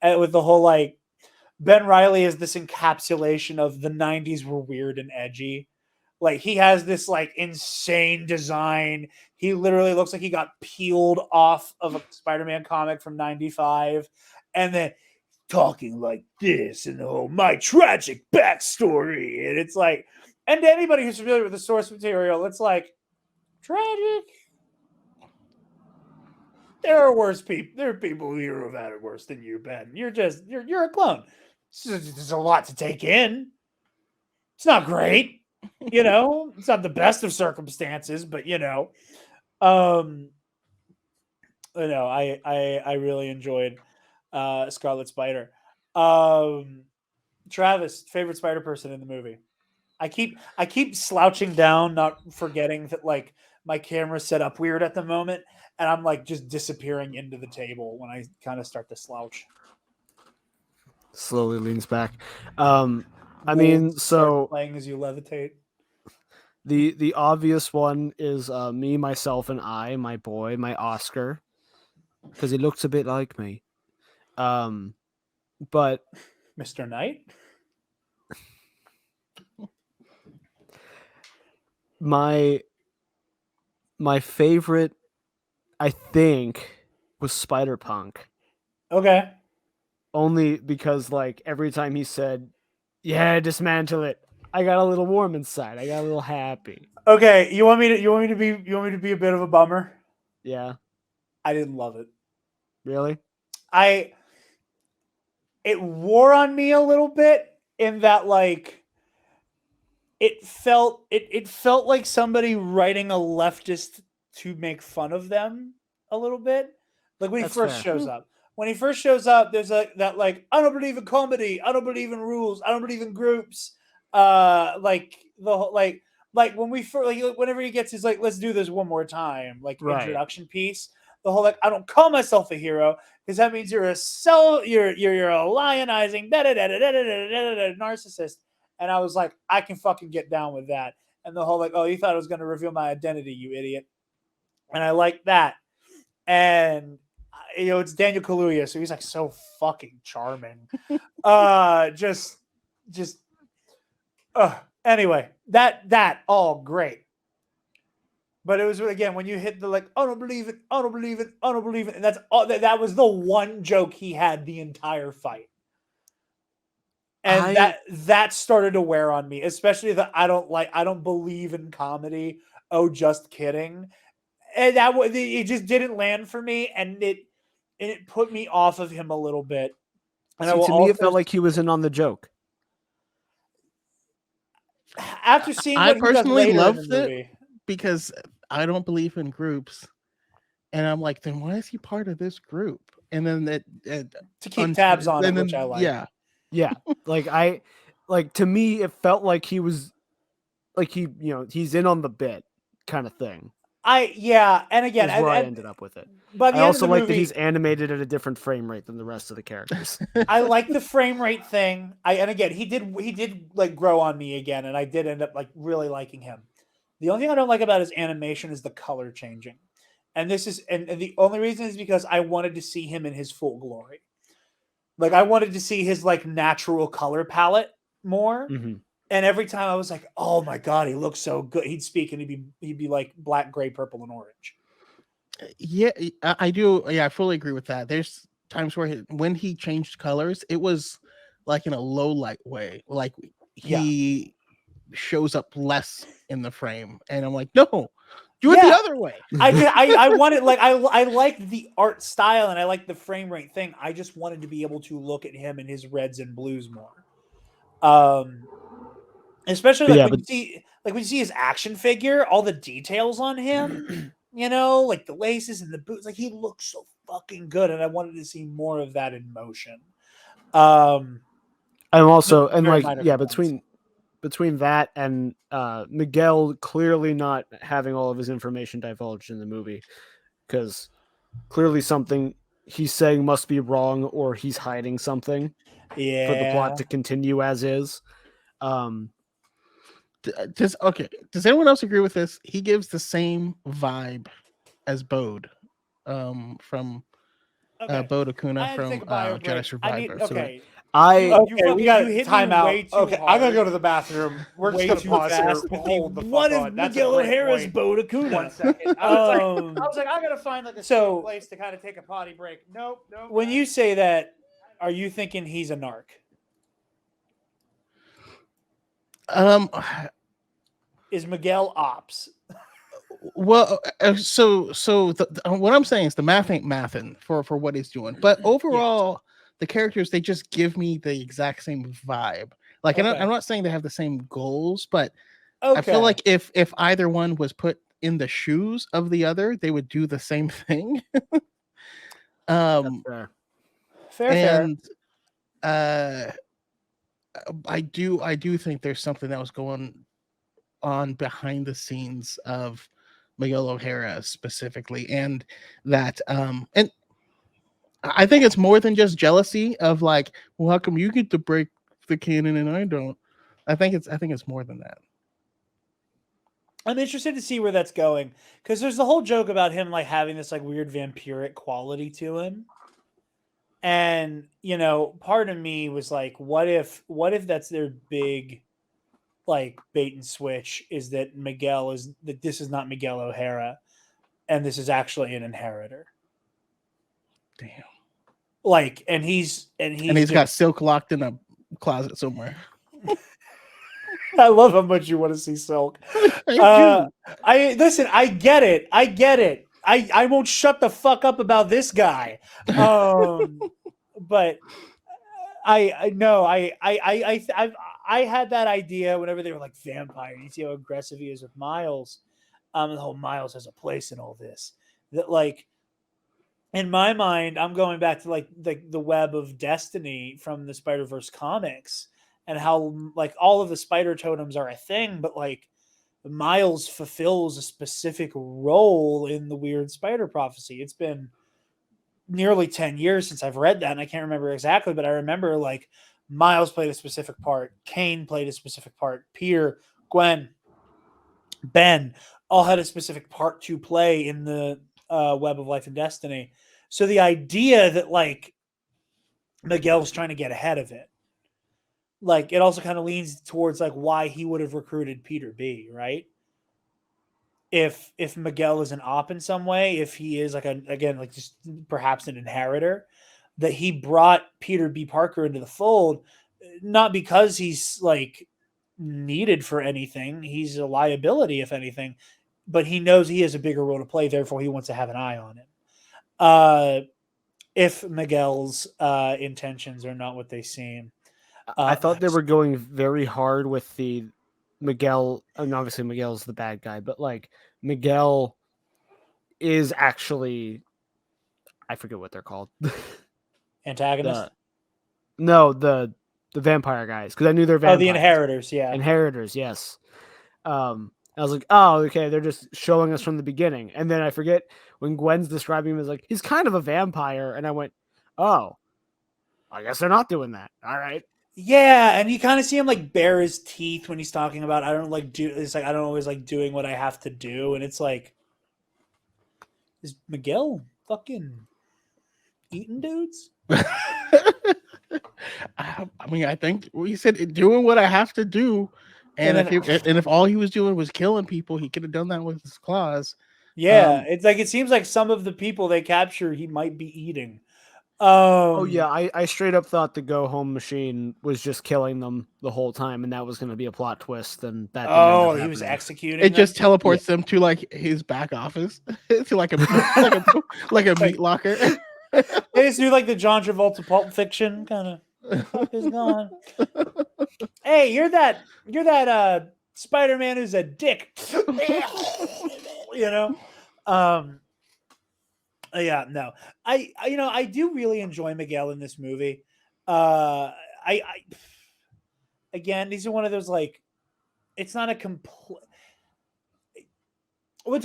with the whole like Ben Riley is this encapsulation of the '90s were weird and edgy. Like he has this like insane design. He literally looks like he got peeled off of a Spider-Man comic from '95, and then talking like this and my tragic backstory. And it's like, and to anybody who's familiar with the source material, it's like tragic. There are worse people. There are people here who have had it worse than you, Ben. You're a clone. There's a lot to take in. It's not great, It's not the best of circumstances, but I really enjoyed Scarlet Spider. Travis, favorite Spider person in the movie. I keep slouching down, not forgetting that like my camera's set up weird at the moment, and I'm like just disappearing into the table when I kind of start to slouch. Slowly leans back. I mean, Wolves so start playing as you levitate. the obvious one is me, myself, and I, my boy, my Oscar, because he looks a bit like me. But Mr. Knight. my favorite, I think, was Spider-Punk. Okay. Only because like every time he said, "Yeah, dismantle it," I got a little warm inside. I got a little happy. Okay, you want me to be a bit of a bummer? Yeah, I didn't love it. really? It wore on me a little bit in that like it felt like somebody writing a leftist to make fun of them a little bit. Like when he That's first fair. shows up. When he first shows up, there's that like, I don't believe in comedy, I don't believe in rules, I don't believe in groups. Like the whole like when we first like whenever he gets his like, let's do this one more time, like Right. introduction piece. The whole like, I don't call myself a hero because that means you're a lionizing narcissist. And I was like, I can fucking get down with that. And the whole like, oh, you thought I was going to reveal my identity, you idiot. And I like that. And it's Daniel Kaluuya, so he's like so fucking charming. Anyway, that all great. But it was again when you hit the like, I don't believe it, I don't believe it, I don't believe it, and that's all. That was the one joke he had the entire fight, and that started to wear on me, especially that I don't believe in comedy. Oh, just kidding, and it just didn't land for me, and it put me off of him a little bit. And See, to me, it felt like he was in on the joke. After seeing I what he does personally later in loved the movie, it because I don't believe in groups, and I'm like, then why is he part of this group? And then to keep tabs on it, which I like. Yeah. Like to me, it felt like he was like he's in on the bit kind of thing. and again, is where I ended up with it. by the I end also of the like movie, that he's animated at a different frame rate than the rest of the characters. I like the frame rate thing. And again, he did like grow on me again, and I did end up like really liking him. The only thing I don't like about his animation is the color changing, and this is and the only reason is because I wanted to see him in his full glory. Like I wanted to see his like natural color palette more. Mm-hmm. And every time I was like, "Oh my god, he looks so good." He'd speak and he'd be like black, gray, purple, and orange. Yeah, I do. Yeah, I fully agree with that. There's times where when he changed colors, it was like in a low light way. Like he shows up less in the frame, and I'm like, no, do it the other way. I wanted like I liked the art style and I liked the frame rate thing. I just wanted to be able to look at him in his reds and blues more. Especially like when you see his action figure, all the details on him, like the laces and the boots, like he looks so fucking good, and I wanted to see more of that in motion. I'm also and very like minor yeah complaints. between that and Miguel clearly not having all of his information divulged in the movie, because clearly something he's saying must be wrong or he's hiding something for the plot to continue as is. Does anyone else agree with this? He gives the same vibe as Bode from Bode Akuna from Jedi Survivor. We got to time out. Okay, I'm gonna go to the bathroom. We're just gonna pause here. Hold the fuck on. That's Miguel a great O'Hara's point. Bode Akuna? 1 second. I was like, I gotta find like a safe place to kind of take a potty break. Nope. When you say that, are you thinking he's a narc? Is Miguel ops? Well, what I'm saying is the math ain't mathin' for what he's doing, but overall, the characters, they just give me the exact same vibe. Like I'm not saying they have the same goals, but I feel like if either one was put in the shoes of the other, they would do the same thing. Fair. I do think there's something that was going on behind the scenes of Miguel O'Hara specifically, and that and I think it's more than just jealousy of like, well, how come you get to break the canon and I don't? I think it's more than that. I'm interested to see where that's going, because there's the whole joke about him like having this like weird vampiric quality to him. And part of me was like, what if that's their big like bait and switch, is that this is not Miguel O'Hara and this is actually an inheritor. Damn. Like and he's got Silk locked in a closet somewhere. I love how much you want to see Silk. I listen, I get it. I won't shut the fuck up about this guy. But I know I had that idea whenever they were like vampire. You see how aggressive he is with Miles. The whole Miles has a place in all this. That like in my mind, I'm going back to like the web of destiny from the Spider-Verse comics, and how like all of the spider totems are a thing, but like Miles fulfills a specific role in the weird spider prophecy. It's been nearly 10 years since I've read that, and I can't remember exactly, but I remember like Miles played a specific part, Kane played a specific part, Peter, Gwen, Ben all had a specific part to play in the web of life and destiny. So the idea that like Miguel's trying to get ahead of it, like it also kind of leans towards like why he would have recruited Peter B, right? If Miguel is an op in some way, if he is like like just perhaps an inheritor, that he brought Peter B. Parker into the fold, not because he's like needed for anything, he's a liability if anything, but he knows he has a bigger role to play, therefore he wants to have an eye on him. If Miguel's intentions are not what they seem. I thought they were going very hard with the Miguel, and obviously Miguel's the bad guy, but like Miguel is actually, I forget what they're called. Antagonist? The vampire guys, because I knew they're vampires. Oh, the inheritors, yeah. Inheritors, yes. And I was like, oh, okay, they're just showing us from the beginning. And then I forget when Gwen's describing him as like, he's kind of a vampire. And I went, oh, I guess they're not doing that. All right. Yeah, and you kind of see him like bare his teeth when he's talking about I don't like do it's like I don't always like doing what I have to do, and it's like, is Miguel fucking eating dudes? I mean, I think we said doing what I have to do, and And if all he was doing was killing people, he could have done that with his claws. Yeah, it's like it seems like some of the people they capture he might be eating. Oh yeah, I straight up thought the go home machine was just killing them the whole time, and that was going to be a plot twist. And that didn't end up he was happening. executing. It just teleports them to like his back office, to like a meat locker. They just do like the John Travolta Pulp Fiction kind of. Fuck is going? Hey, you're that Spider-Man who's a dick. You know. Yeah, no. I do really enjoy Miguel in this movie. I again, these are one of those like, it's not a complete. When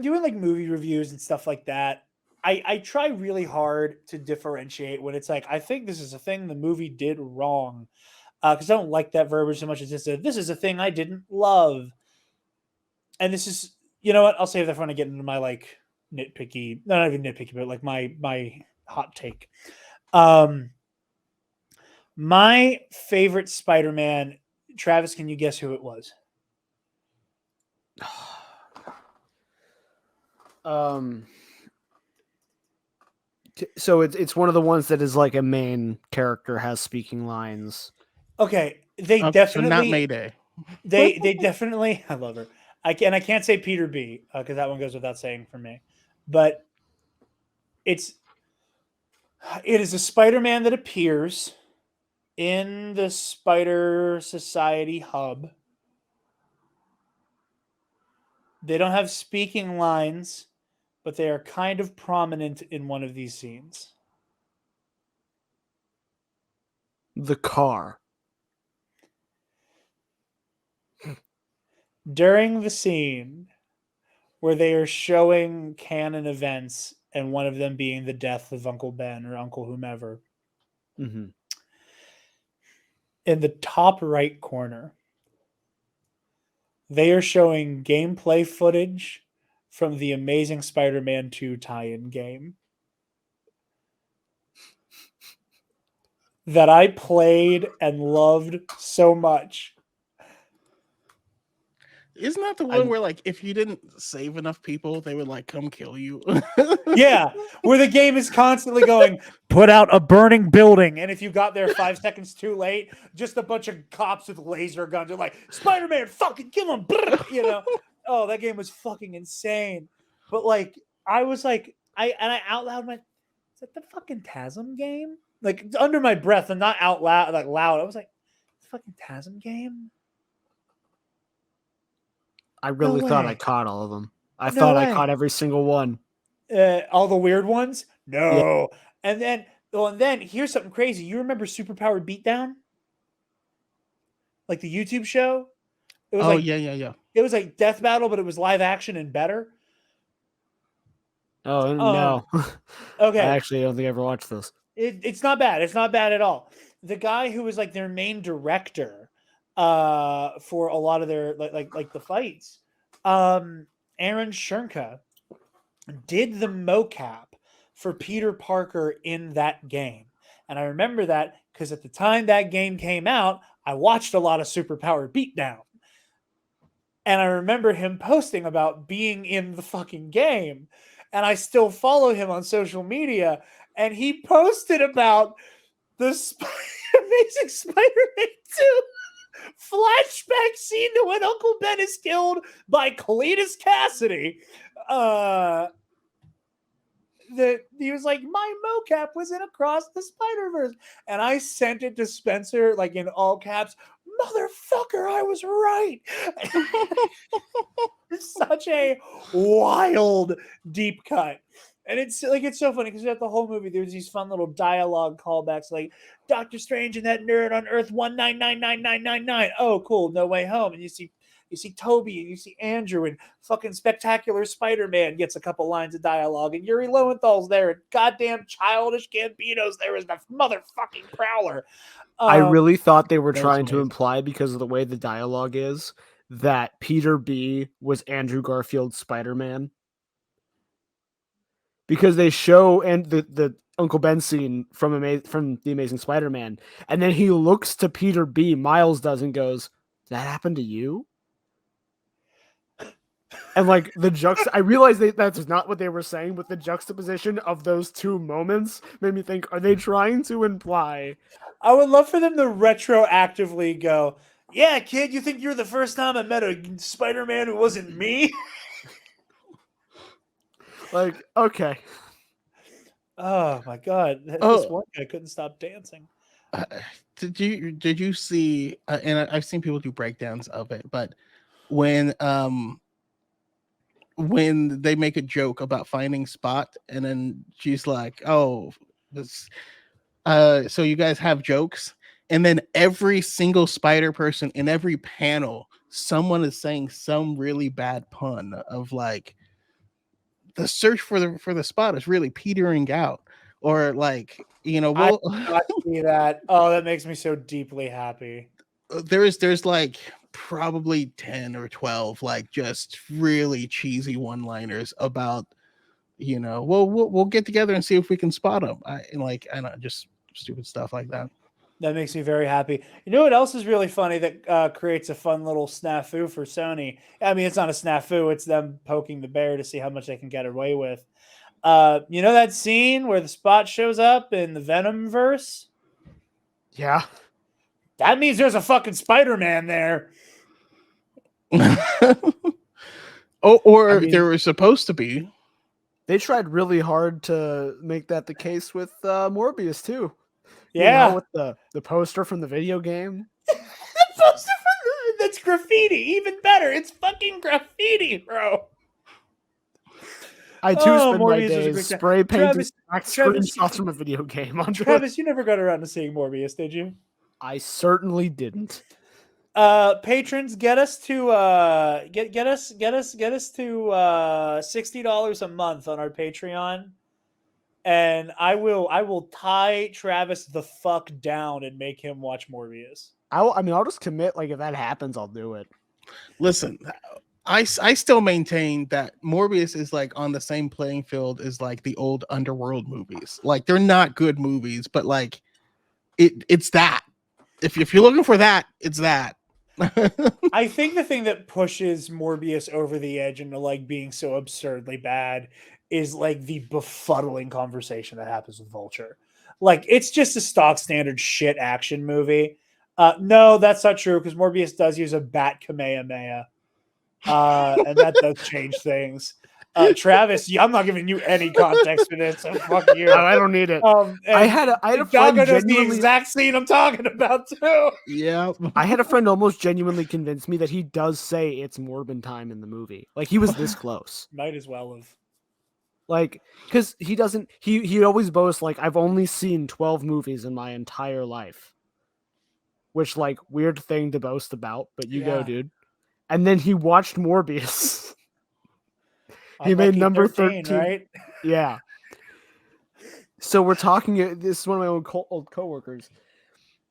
doing like movie reviews and stuff like that, I try really hard to differentiate when it's like I think this is a thing the movie did wrong, because I don't like that verbiage so much as just this is a thing I didn't love, and this is, you know what, I'll save that for when I get into my like nitpicky, not even nitpicky, but like my hot take. My favorite Spider-Man, Travis, can you guess who it was? So it's one of the ones that is like a main character, has speaking lines. Okay, they So definitely not Mayday. They definitely, I love her. I can't say Peter B, because that one goes without saying for me, but it is a Spider-Man that appears in the Spider Society hub. They don't have speaking lines, but they are kind of prominent in one of these scenes. The car. During the scene where they are showing canon events, and one of them being the death of Uncle Ben or Uncle whomever, Mm-hmm. in the top right corner, they are showing gameplay footage from the Amazing Spider-Man 2 tie-in game that I played and loved so much. Isn't that the one where like if you didn't save enough people, they would like come kill you? Yeah, where the game is constantly going, put out a burning building, and if you got there 5 seconds too late, just a bunch of cops with laser guns are like, Spider-Man, fucking kill him, you know. Oh, that game was fucking insane. But like, I was like, I out loud went, is that the fucking TASM game? Like under my breath and not out loud, like loud. I was like, the fucking TASM game? I really thought I caught all of them. I thought I caught every single one. All the weird ones? No. Yeah. And then here's something crazy. You remember Superpowered Beatdown? Like the YouTube show? It was yeah. It was like Death Battle, but it was live action and better. Oh no. Okay. I actually don't think I ever watched this. It's not bad. It's not bad at all. The guy who was like their main director for a lot of their like the fights, Aaron Shernka, did the mocap for Peter Parker in that game. And I remember that because at the time that game came out, I watched a lot of Superpowered Beatdown. And I remember him posting about being in the fucking game. And I still follow him on social media. And he posted about the Amazing Spider-Man 2 flashback scene to when Uncle Ben is killed by Cletus Cassidy. That he was like, my mocap was in Across the Spider-Verse, and I sent it to Spencer like in all caps, motherfucker, I was right. It's such a wild deep cut, and it's so funny because throughout the whole movie there's these fun little dialogue callbacks like Doctor Strange and that nerd on Earth 1999999. Oh cool, No Way Home. And you see You see Toby and you see Andrew, and fucking Spectacular Spider-Man gets a couple lines of dialogue, and Yuri Lowenthal's there, and goddamn Childish Gambino's there as the motherfucking Prowler. I really thought they were that was trying to amazing. imply, because of the way the dialogue is, that Peter B was Andrew Garfield's Spider-Man. Because they show and the Uncle Ben scene from The Amazing Spider-Man, and then he looks to Peter B, Miles does, and goes, "Did that happen to you?" And like I realized that's not what they were saying, but the juxtaposition of those two moments made me think, are they trying to imply? I would love for them to retroactively go, yeah, kid, you think you're the first time I met a Spider-Man who wasn't me? Like, okay. Oh my god, this Oh. one guy couldn't stop dancing. Did you see? And I've seen people do breakdowns of it, but when they make a joke about finding Spot, and then she's like, "Oh, this, so you guys have jokes," and then every single Spider person in every panel, someone is saying some really bad pun of like, the search for the Spot is really petering out, or like, I did not see that. Oh, that makes me so deeply happy. there's like probably 10 or 12 like just really cheesy one-liners about, we'll get together and see if we can spot them. I don't know, just stupid stuff like that. That makes me very happy. You know what else is really funny that creates a fun little snafu for Sony? I mean, it's not a snafu. It's them poking the bear to see how much they can get away with. You know that scene where the Spot shows up in the Venom verse? Yeah. That means there's a fucking Spider-Man there. Or there was supposed to be. They tried really hard to make that the case with Morbius too. Yeah. With the poster from the video game. The poster that's graffiti. Even better. It's fucking graffiti, bro. I too spend my days spray painting Travis, screenshots from a video game. Travis, you never got around to seeing Morbius, did you? I certainly didn't. Patrons, get us to $60 a month on our Patreon, and I will tie Travis the fuck down and make him watch Morbius. I'll just commit. Like, if that happens, I'll do it. Listen, I still maintain that Morbius is like on the same playing field as like the old Underworld movies. Like, they're not good movies, but like it's that. If you're looking for that, it's that. I think the thing that pushes Morbius over the edge into like being so absurdly bad is like the befuddling conversation that happens with Vulture. Like, it's just a stock standard shit action movie. No, that's not true, because Morbius does use a bat Kamehameha. And that does change things. Travis, I'm not giving you any context for this, so fuck you. I don't need it. I had a friend knows the exact scene I'm talking about too. Yeah, I had a friend almost genuinely convince me that he does say it's Morbin time in the movie. Like, he was this close. Might as well have. Like, because he doesn't. He always boasts like, I've only seen 12 movies in my entire life. Which, like, weird thing to boast about, but you go, dude. And then he watched Morbius. He made number 13, right? Yeah. So we're talking. This is one of my old coworkers,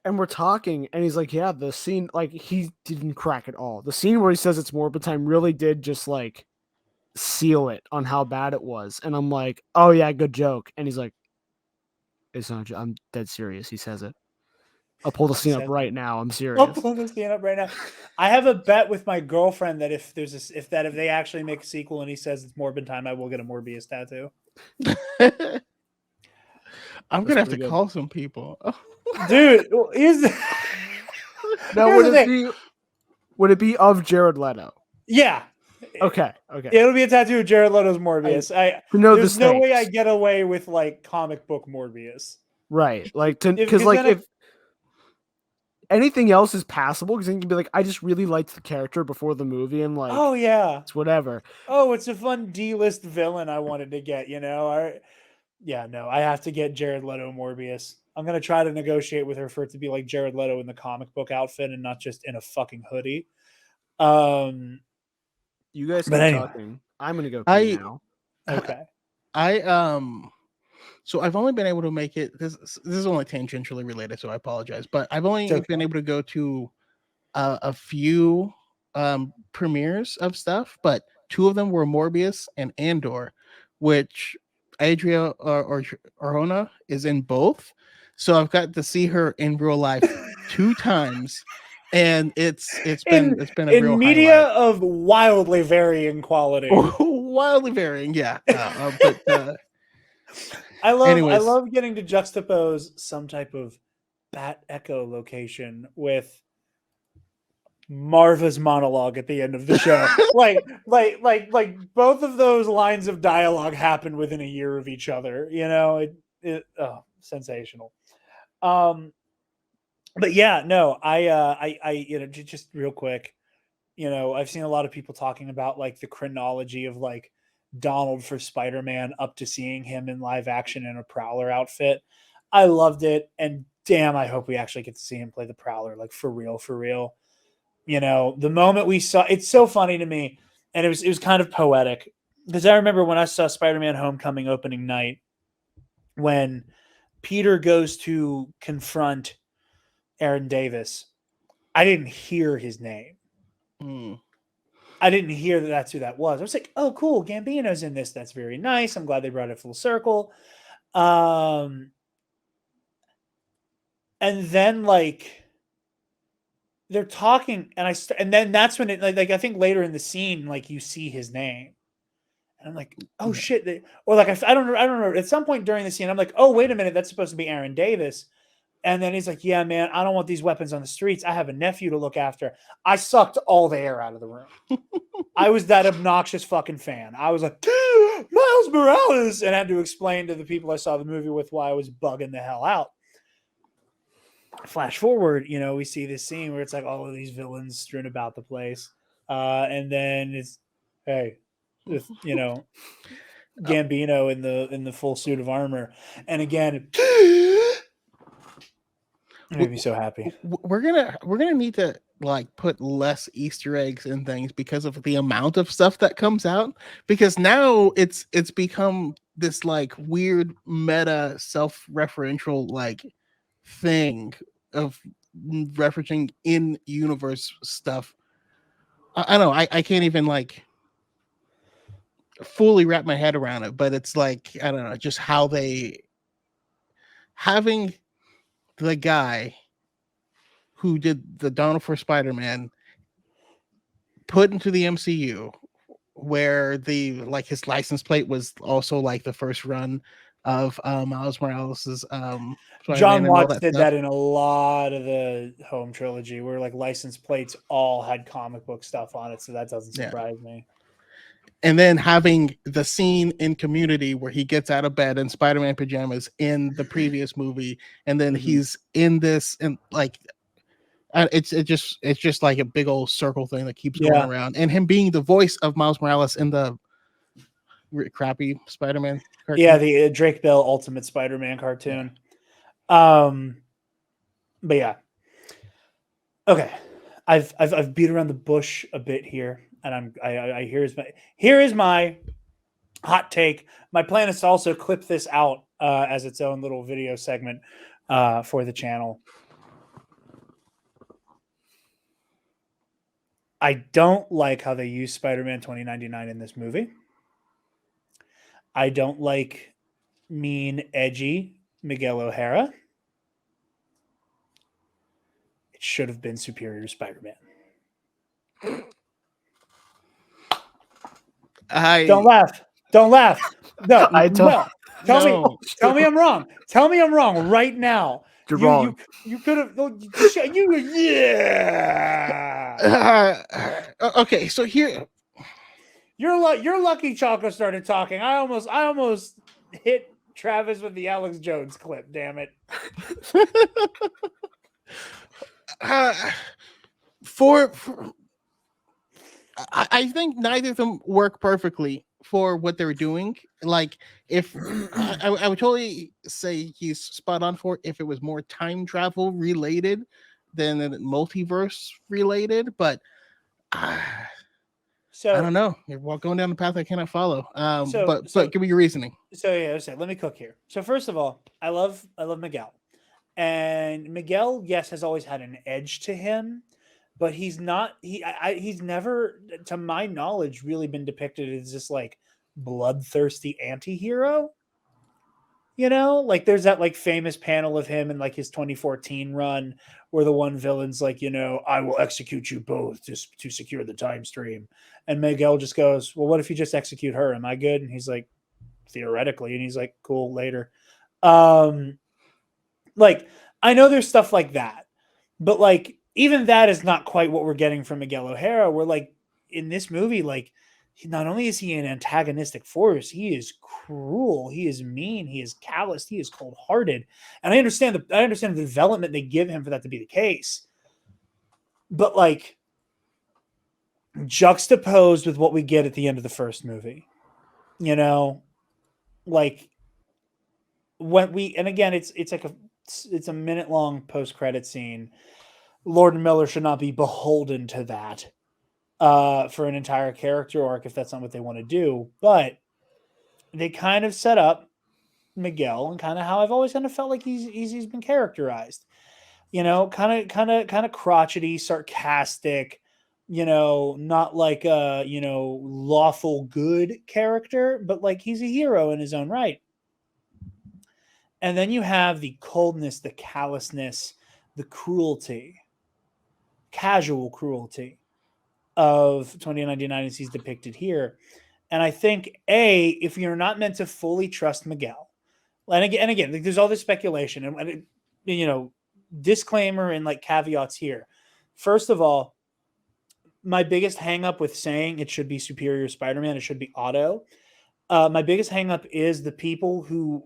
and we're talking, and he's like, "Yeah, the scene, like, he didn't crack at all. The scene where he says it's Morbid time really did just like seal it on how bad it was." And I'm like, "Oh yeah, good joke." And he's like, "It's not. I'm dead serious." He says it. I'll pull the scene up right now. I'm serious. I'll pull the scene up right now. I have a bet with my girlfriend that if they actually make a sequel and he says it's Morbid time, I will get a Morbius tattoo. I'm gonna have to call some people. Dude, now would it be of Jared Leto? Yeah. Okay. It'll be a tattoo of Jared Leto's Morbius. There's no way I get away with like comic book Morbius. Right. Like, because like if anything else is passable, because then you can be like, I just really liked the character before the movie, and like, oh yeah, it's whatever. Oh, it's a fun D-list villain I wanted to get, I have to get Jared Leto Morbius. I'm gonna try to negotiate with her for it to be like Jared Leto in the comic book outfit and not just in a fucking hoodie. You guys But keep anyway. talking. I'm gonna go pee now. Okay. So I've only been able to make it. This is only tangentially related, so I apologize. But I've only It's okay. been able to go to a few premieres of stuff, but two of them were Morbius and Andor, which Adria or Arjona is in both. So I've got to see her in real life 2 times, and it's been a real in media highlight. of wildly varying quality. Wildly varying, yeah. But I anyways. love getting to juxtapose some type of Bat Echo location with Marva's monologue at the end of the show. like both of those lines of dialogue happened within a year of each other. You know, sensational. But yeah, no, I just real quick, I've seen a lot of people talking about like the chronology of like Donald for Spider-Man up to seeing him in live action in a Prowler outfit. I loved it, and damn, I hope we actually get to see him play the Prowler, like for real, for real. The moment we saw, it's so funny to me, and it was kind of poetic because I remember when I saw Spider-Man Homecoming opening night, when Peter goes to confront Aaron Davis, I didn't hear his name. I didn't hear that that's who that was. I was like, oh, cool. Gambino's in this. That's very nice. I'm glad they brought it full circle. And then like they're talking and then that's when it like I think later in the scene, like you see his name and I'm like, oh shit. Or like, I don't know. At some point during the scene, I'm like, oh, wait a minute. That's supposed to be Aaron Davis. And then he's like, yeah, man, I don't want these weapons on the streets. I have a nephew to look after. I sucked all the air out of the room. I was that obnoxious fucking fan. I was like, Miles Morales, and I had to explain to the people I saw the movie with why I was bugging the hell out. Flash forward, we see this scene where it's like all of these villains strewn about the place. And then it's, hey, Gambino in the full suit of armor. And again, it made me so happy. We're gonna need to like put less Easter eggs and things because of the amount of stuff that comes out. Because now it's become this like weird meta self-referential like thing of referencing in universe stuff. I don't know. I can't even like fully wrap my head around it, but it's like I don't know, just how they having the guy who did the Donald for Spider-Man put into the MCU, where the like his license plate was also like the first run of Miles Morales's John Watts did that in a lot of the home trilogy, where like license plates all had comic book stuff on it, so that doesn't surprise me. And then having the scene in Community where he gets out of bed in Spider-Man pajamas in the previous movie, and then he's in this, and like it's just like a big old circle thing that keeps going around, and him being the voice of Miles Morales in the crappy Spider-Man cartoon. Yeah, the Drake Bell Ultimate Spider-Man cartoon. But yeah, okay, I've beat around the bush a bit here, and here is my hot take. My plan is to also clip this out as its own little video segment for the channel. I don't like how they use Spider-Man 2099 in this movie. I don't like mean, edgy Miguel O'Hara. It should have been Superior Spider-Man. Don't laugh. Don't laugh. No, I don't. No. Tell me I'm wrong. Tell me I'm wrong right now. You're wrong. You could have. Okay, so here. You're lucky Choco started talking. I almost hit Travis with the Alex Jones clip. Damn it. I think neither of them work perfectly for what they're doing. Like, if I would totally say he's spot on for if it was more time travel related than multiverse related, but I So don't know. You're going down the path I cannot follow. so But give me your reasoning. so yeah, so let me cook here. So first of all, I love Miguel. And Miguel, yes, has always had an edge to him, but he's not he's never, to my knowledge, really been depicted as this like bloodthirsty anti-hero. You know, like there's that like famous panel of him in like his 2014 run where the one villain's like, I will execute you both just to secure the time stream. And Miguel just goes, well, what if you just execute her? Am I good? And he's like, theoretically. And he's like, cool, later. Um, like, I know there's stuff like that, but like, even that is not quite what we're getting from Miguel O'Hara. We're like, in this movie, like, not only is he an antagonistic force, he is cruel, he is mean, he is callous, he is cold-hearted. And I understand the development they give him for that to be the case. But like, juxtaposed with what we get at the end of the first movie, like when we, and again, it's a minute long post-credit scene. Lord and Miller should not be beholden to that for an entire character arc if that's not what they want to do. But they kind of set up Miguel and kind of how I've always kind of felt like he's been characterized. Kind of crotchety, sarcastic. Not like a lawful good character, but like he's a hero in his own right. And then you have the coldness, the callousness, the cruelty, casual cruelty of 2099 as he's depicted here. And I think, if you're not meant to fully trust Miguel, and again, there's all this speculation and disclaimer and like caveats here. First of all, my biggest hang up with saying it should be Superior Spider-Man, it should be Otto. My biggest hang up is the people who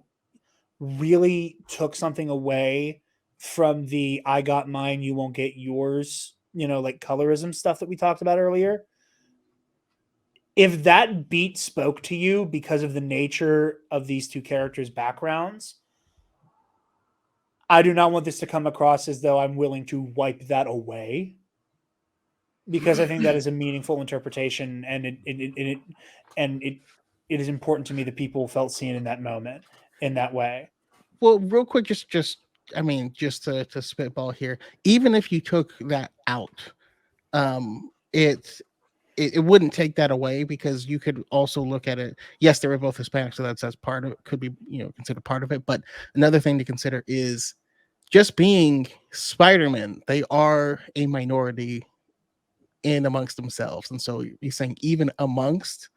really took something away from the I got mine, you won't get yours, like colorism stuff that we talked about earlier. If that beat spoke to you because of the nature of these two characters' backgrounds, I do not want this to come across as though I'm willing to wipe that away, because I think that is a meaningful interpretation, and it is important to me that people felt seen in that moment in that way. Well, real quick, just to spitball here, even if you took that out, it wouldn't take that away, because you could also look at it. Yes, they were both Hispanic, so that's part of it, could be considered part of it. But another thing to consider is just being Spider-Man. They are a minority in amongst themselves, and so you're saying even amongst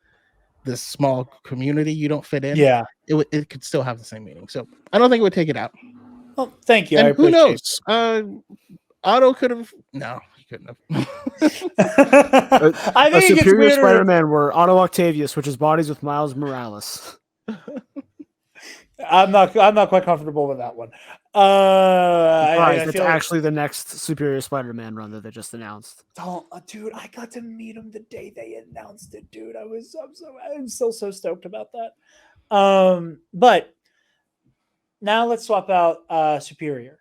this small community, you don't fit in. Yeah. It could still have the same meaning. So I don't think it would take it out. Well, thank you. And I who appreciate knows? Otto could have. No, he couldn't have. I A think it gets Superior weirder. Spider-Man where Otto Octavius switches bodies with Miles Morales. I'm not quite comfortable with that one. It's feel actually the next Superior Spider-Man run that they just announced. dude, I got to meet him the day they announced it, dude. I'm still so stoked about that. But now let's swap out Superior.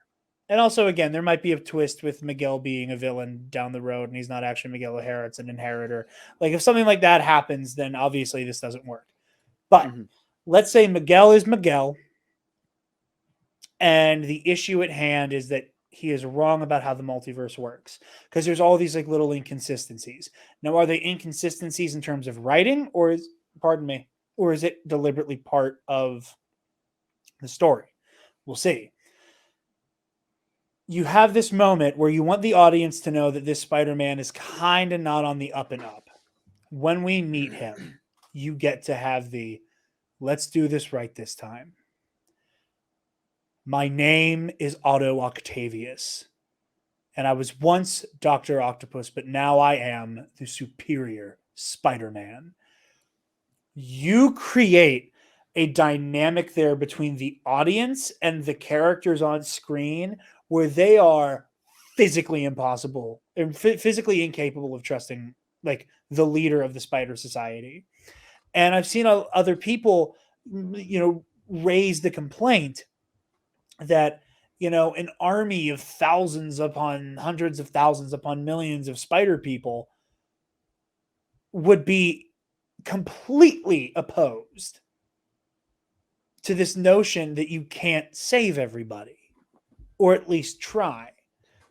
And also, again, there might be a twist with Miguel being a villain down the road, and he's not actually Miguel O'Hara; it's an inheritor. Like, if something like that happens, then obviously this doesn't work. But let's say Miguel is Miguel, and the issue at hand is that he is wrong about how the multiverse works, because there's all these like little inconsistencies. Now, are they inconsistencies in terms of writing, or is it deliberately part of the story? We'll see. You have this moment where you want the audience to know that this Spider-Man is kind of not on the up and up. When we meet him, you get to have the let's do this right this time. My name is Otto Octavius, and I was once Dr. Octopus, but now I am the Superior Spider-Man. You create a dynamic there between the audience and the characters on screen where they are physically impossible and physically incapable of trusting like the leader of the Spider Society. And I've seen other people, raise the complaint that, an army of thousands upon hundreds of thousands upon millions of spider people would be completely opposed to this notion that you can't save everybody, or at least try,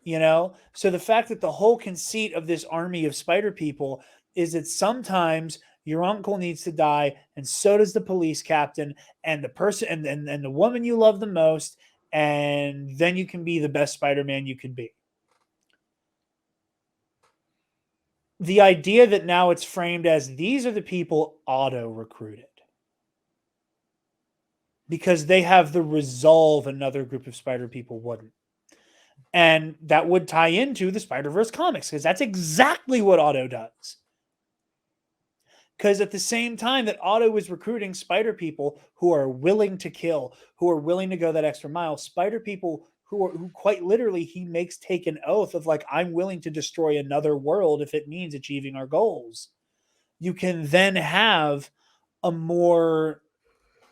you know? So the fact that the whole conceit of this army of spider people is that sometimes your uncle needs to die, and so does the police captain, and the person and the woman you love the most, and then you can be the best Spider-Man you can be. The idea that now it's framed as these are the people Otto recruited because they have the resolve another group of spider people wouldn't. And that would tie into the Spider-Verse comics because that's exactly what Otto does. Because at the same time that Otto was recruiting spider people who are willing to kill, who are willing to go that extra mile, spider people who quite literally he makes take an oath of like, I'm willing to destroy another world if it means achieving our goals. You can then have a more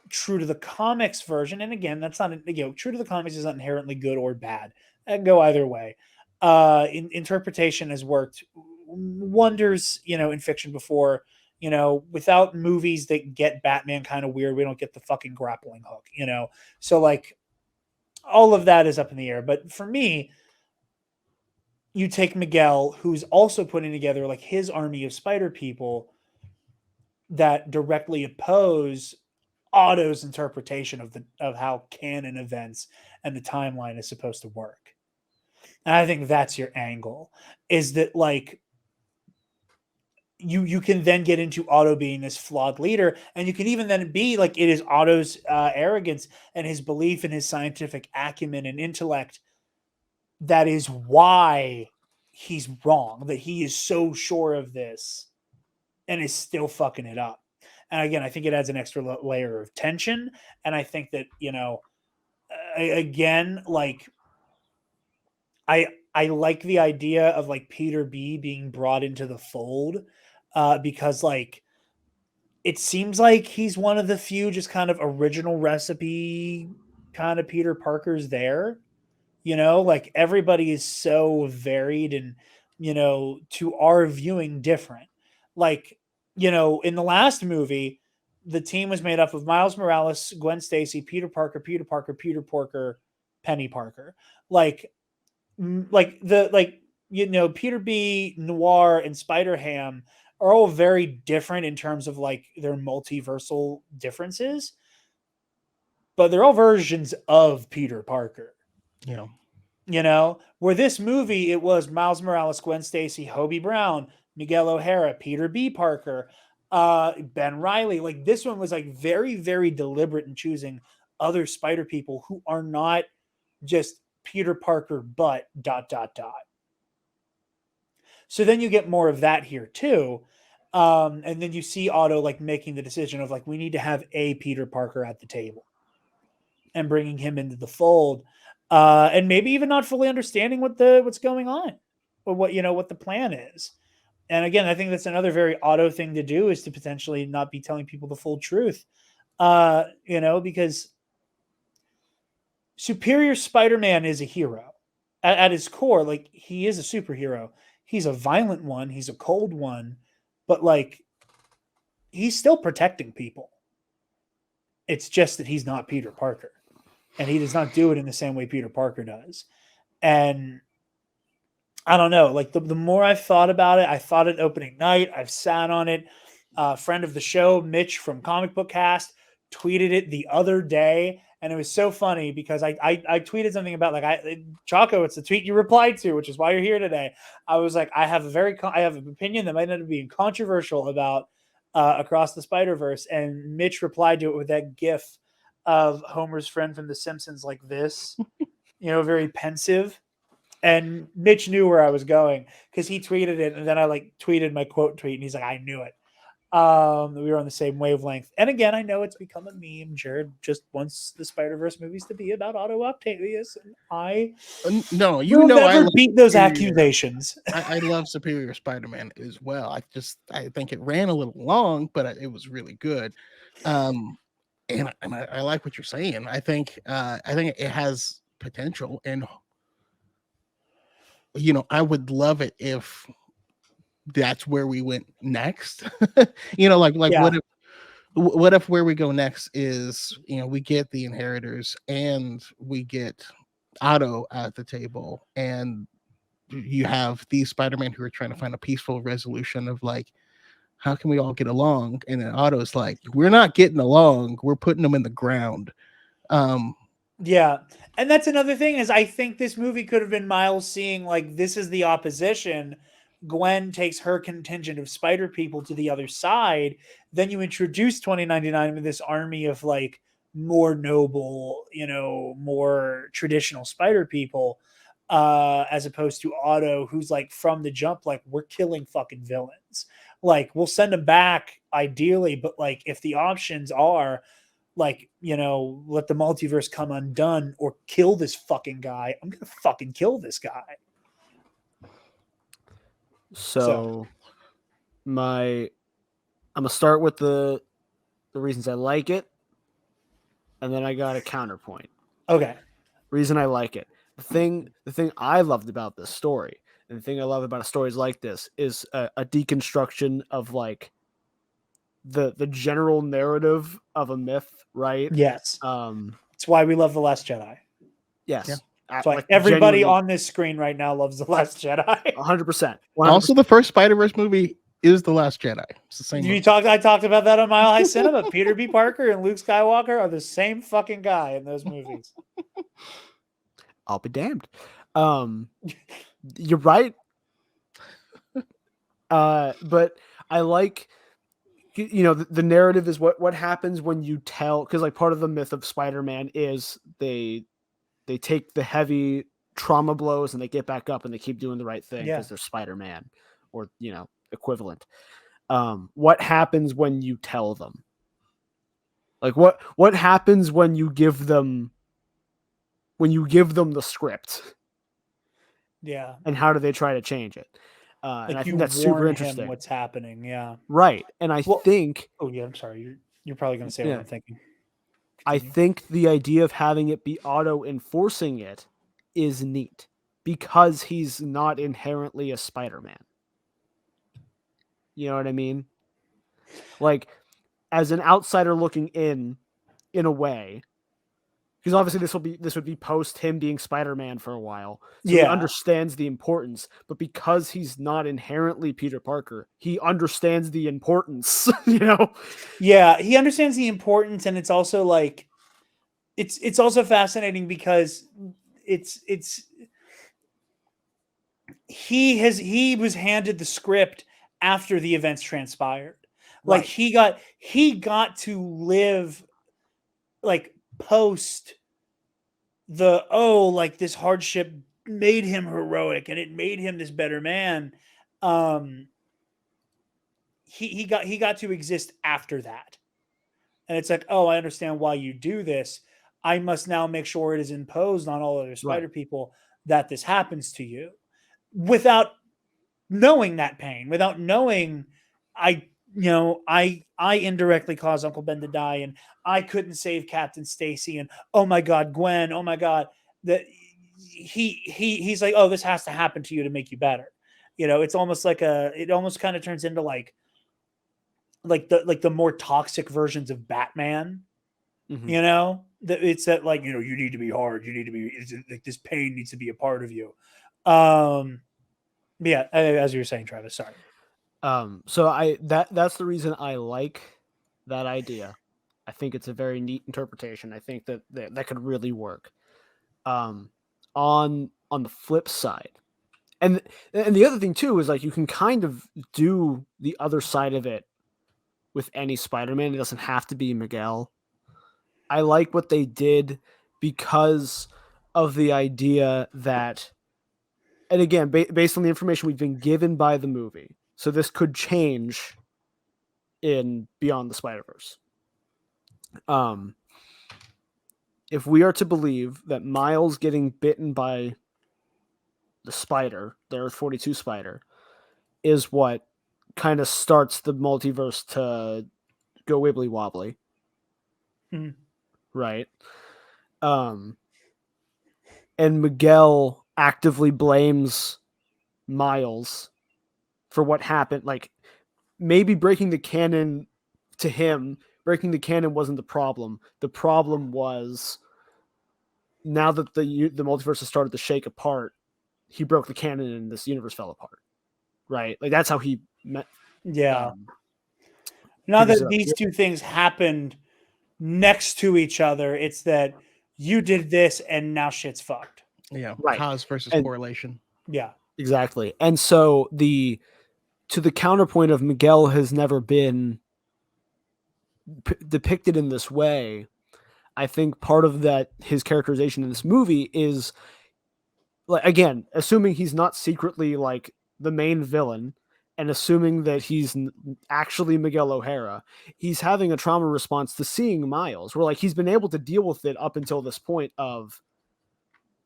true to the comics version. And again, that's not, true to the comics is not inherently good or bad. That can go either way. Interpretation has worked wonders, in fiction before. Without movies that get Batman kind of weird, we don't get the fucking grappling hook, So like all of that is up in the air. But for me, you take Miguel, who's also putting together like his army of spider people that directly oppose Otto's interpretation of how canon events and the timeline is supposed to work. And I think that's your angle, is that like you can then get into Otto being this flawed leader, and you can even then be like it is Otto's arrogance and his belief in his scientific acumen and intellect that is why he's wrong, that he is so sure of this and is still fucking it up. And again, I think it adds an extra layer of tension. And I think that, again, like I like the idea of like Peter B being brought into the fold because like it seems like he's one of the few just kind of original recipe kind of Peter Parkers there. Like everybody is so varied and, to our viewing different. Like, in the last movie, the team was made up of Miles Morales, Gwen Stacy, Peter Parker, Penny Parker. Like Peter B, Noir, and Spider Ham are all very different in terms of like their multiversal differences, but they're all versions of Peter Parker. Yeah. Where this movie, it was Miles Morales, Gwen Stacy, Hobie Brown, Miguel O'Hara, Peter B. Parker, Ben Reilly. Like this one was like very, very deliberate in choosing other spider people who are not just Peter Parker, but ... So then you get more of that here too. And then you see Otto like making the decision of like, we need to have a Peter Parker at the table and bringing him into the fold. And maybe even not fully understanding what's going on or what the plan is. And again, I think that's another very Otto thing to do, is to potentially not be telling people the full truth. Because Superior Spider-Man is a hero at his core. Like he is a superhero. He's a violent one. He's a cold one, but like he's still protecting people. It's just that he's not Peter Parker, and he does not do it in the same way Peter Parker does. And I don't know, like the more I've thought about it, I thought it opening night. I've sat on it. Friend of the show, Mitch from Comic Book Cast, tweeted it the other day. And it was so funny because I tweeted something about like Choco, it's the tweet you replied to, which is why you're here today. I was like, I have an opinion that might end up being controversial about Across the Spider-Verse. And Mitch replied to it with that gif of Homer's friend from The Simpsons like this, very pensive. And Mitch knew where I was going because he tweeted it, and then I like tweeted my quote tweet, and he's like, I knew it. We were on the same wavelength. And again, I know it's become a meme. Jarod just wants the Spider-Verse movies to be about Otto Octavius, and I no, will never beat those accusations. I love Superior Spider-Man as well. I think it ran a little long, but it was really good. And I like what you're saying. I think it has potential, and I would love it if that's where we went next. Like Yeah. what if where we go next is, we get the inheritors and we get Otto at the table, and you have these Spider-Man who are trying to find a peaceful resolution of like, how can we all get along? And then Otto's like, we're not getting along. We're putting them in the ground. Yeah. And that's another thing is I think this movie could have been Miles seeing like this is the opposition. Gwen takes her contingent of spider people to the other side. Then you introduce 2099 with this army of like more noble, more traditional spider people, as opposed to Otto, who's like from the jump, like we're killing fucking villains. Like we'll send them back ideally, but like if the options are like, let the multiverse come undone or kill this fucking guy, I'm gonna fucking kill this guy. So I'm gonna start with the reasons I like it, and then I got a counterpoint. Okay. Reason I like it. The thing I loved about this story, and the thing I love about stories like this is a deconstruction of like the general narrative of a myth, right? Yes. It's why we love The Last Jedi. Yes. Yeah. That's why everybody on this screen right now loves The Last Jedi. 100%. Also, the first Spider-Verse movie is The Last Jedi. It's the same. I talked about that on Mile High Cinema. Peter B. Parker and Luke Skywalker are the same fucking guy in those movies. I'll be damned. You're right. But I like, the narrative is what happens when you tell, because like part of the myth of Spider-Man is they take the heavy trauma blows and they get back up and they keep doing the right thing because they're Spider-Man or equivalent. What happens when you tell them? Like what happens when you give them the script? Yeah. And how do they try to change it? And I think that's super interesting. What's happening? Yeah. Right. And I think. Oh yeah. I'm sorry. You're probably going to say what I'm thinking. Continue. I think the idea of having it be Otto enforcing it is neat because he's not inherently a Spider-Man. You know what I mean? Like, as an outsider looking in a way, because obviously this would be post him being Spider-Man for a while. So he understands the importance, but because he's not inherently Peter Parker, he understands the importance, Yeah, he understands the importance, and it's also like it's also fascinating because he was handed the script after the events transpired. Like right. he got to live like post like this hardship made him heroic and it made him this better man. He got to exist after that. And it's like, oh, I understand why you do this. I must now make sure it is imposed on all other spider people that this happens to you without knowing that pain, without knowing I indirectly caused Uncle Ben to die and I couldn't save Captain Stacy and oh my God, Gwen, oh my God, that he's like, oh, this has to happen to you to make you better. It's almost like it almost kind of turns into like the more toxic versions of Batman, that it's that like, you need to be hard. You need to be like this pain needs to be a part of you. Yeah. As you were saying, Travis, sorry. So that's the reason I like that idea. I think it's a very neat interpretation. I think that could really work. On the flip side, and the other thing too is like you can kind of do the other side of it with any Spider-Man. It doesn't have to be Miguel. I like what they did because of the idea that, and again, based on the information we've been given by the movie, so this could change in Beyond the Spider-Verse. If we are to believe that Miles getting bitten by the spider, the Earth 42 spider, is what kind of starts the multiverse to go wibbly wobbly. Right. And Miguel actively blames Miles for what happened. Like maybe breaking the canon to him, breaking the canon wasn't the problem. The problem was now that the multiverse has started to shake apart, he broke the canon and this universe fell apart. Right? Like that's how he met. Yeah. Now figures that it out. these two things happened next to each other, it's that you did this and now shit's fucked. Yeah, Right. cause versus And- correlation. Yeah. Exactly. And so to the counterpoint of Miguel has never been depicted in this way, I think part of that his characterization in this movie is like, again, assuming he's not secretly like the main villain and assuming that he's actually Miguel O'Hara, he's having a trauma response to seeing Miles, where like he's been able to deal with it up until this point of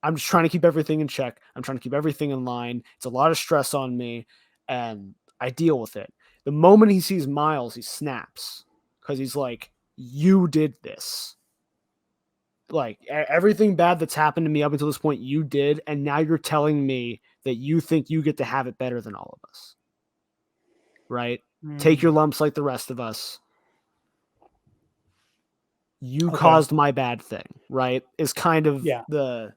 I'm just trying to keep everything in check. I'm trying to keep everything in line. It's a lot of stress on me and I deal with it. The moment he sees Miles, he snaps because he's like, you did this. Like everything bad that's happened to me up until this point, you did. And now you're telling me that you think you get to have it better than all of us. Right? Take your lumps like the rest of us. You caused my bad thing, right? Is kind of the...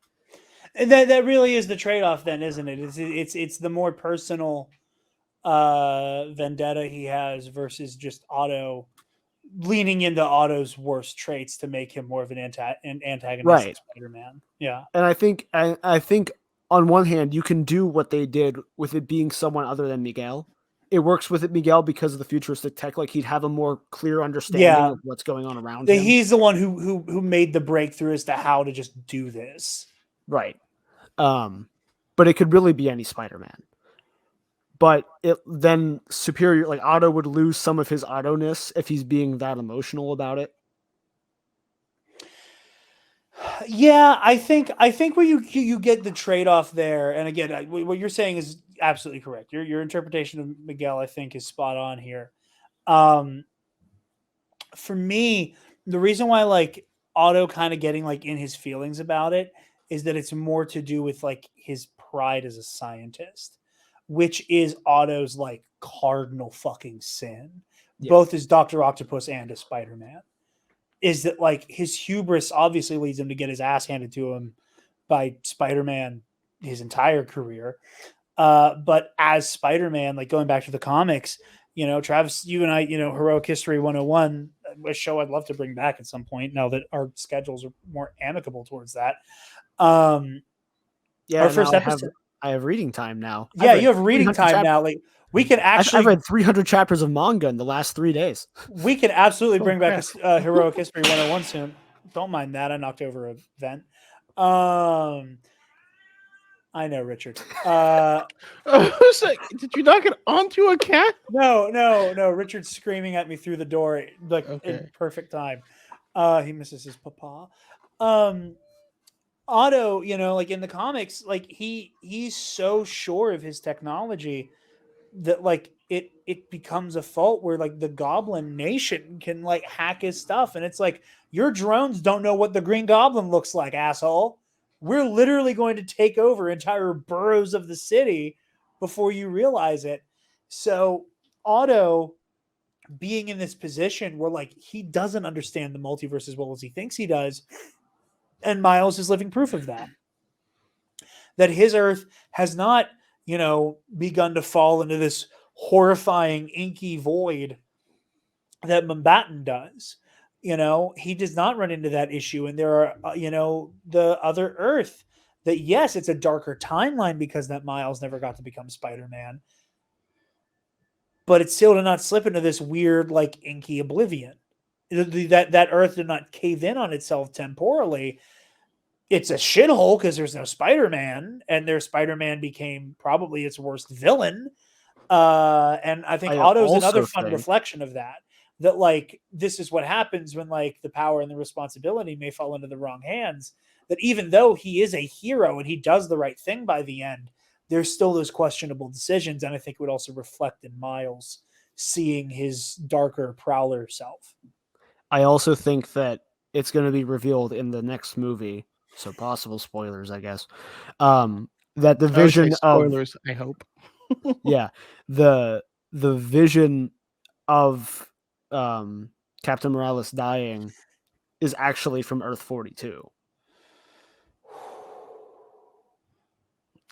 And that really is the trade-off then, isn't it? It's the more personal vendetta he has versus just Otto leaning into Otto's worst traits to make him more of an antagonistic Right. Spider-Man. Yeah. And I think on one hand, you can do what they did with it being someone other than Miguel. It works with it Miguel because of the futuristic tech. Like he'd have a more clear understanding of what's going on around him. He's the one who made the breakthrough as to how to just do this. Right. But it could really be any Spider-Man. But it then Superior, like Otto would lose some of his Otto-ness if he's being that emotional about it. Yeah, I think where you get the trade-off there, and again, what you're saying is absolutely correct. Your interpretation of Miguel, I think, is spot on here. For me, the reason why like Otto kind of getting like in his feelings about it is that it's more to do with like his pride as a scientist, which is Otto's like cardinal fucking sin, both as Dr. Octopus and as Spider-Man. Is that like his hubris obviously leads him to get his ass handed to him by Spider-Man his entire career. But as Spider-Man, like going back to the comics, Travis, you and I, Heroic History 101, a show I'd love to bring back at some point now that our schedules are more amicable towards that. Our first episode. I have reading time now. Yeah, you have reading time now. Like we can actually. I've read 300 chapters of manga in the last 3 days. We can absolutely bring back a Heroic History 101 soon. Don't mind that. I knocked over a vent. I know, Richard. Did you knock it onto a cat? No. Richard's screaming at me through the door, like in perfect time. He misses his papa. Otto, like in the comics, like he's so sure of his technology that like it becomes a fault where like the Goblin Nation can like hack his stuff, and it's like your drones don't know what the Green Goblin looks like, asshole. We're literally going to take over entire boroughs of the city before you realize it. So Otto being in this position where like he doesn't understand the multiverse as well as he thinks he does, and Miles is living proof of that. That his Earth has not, begun to fall into this horrifying inky void that Mumbattan does. He does not run into that issue. And there are, the other Earth that, yes, it's a darker timeline because that Miles never got to become Spider-Man. But it's still to not slip into this weird, like, inky oblivion. That Earth did not cave in on itself temporally. It's a shithole because there's no Spider-Man, and their Spider-Man became probably its worst villain. And I think Otto's another fun reflection of that. That like this is what happens when like the power and the responsibility may fall into the wrong hands. That even though he is a hero and he does the right thing by the end, there's still those questionable decisions. And I think it would also reflect in Miles seeing his darker Prowler self. I also think that it's going to be revealed in the next movie, so possible spoilers, I guess. That the vision spoilers, I hope. Yeah, the vision of Captain Morales dying is actually from Earth 42.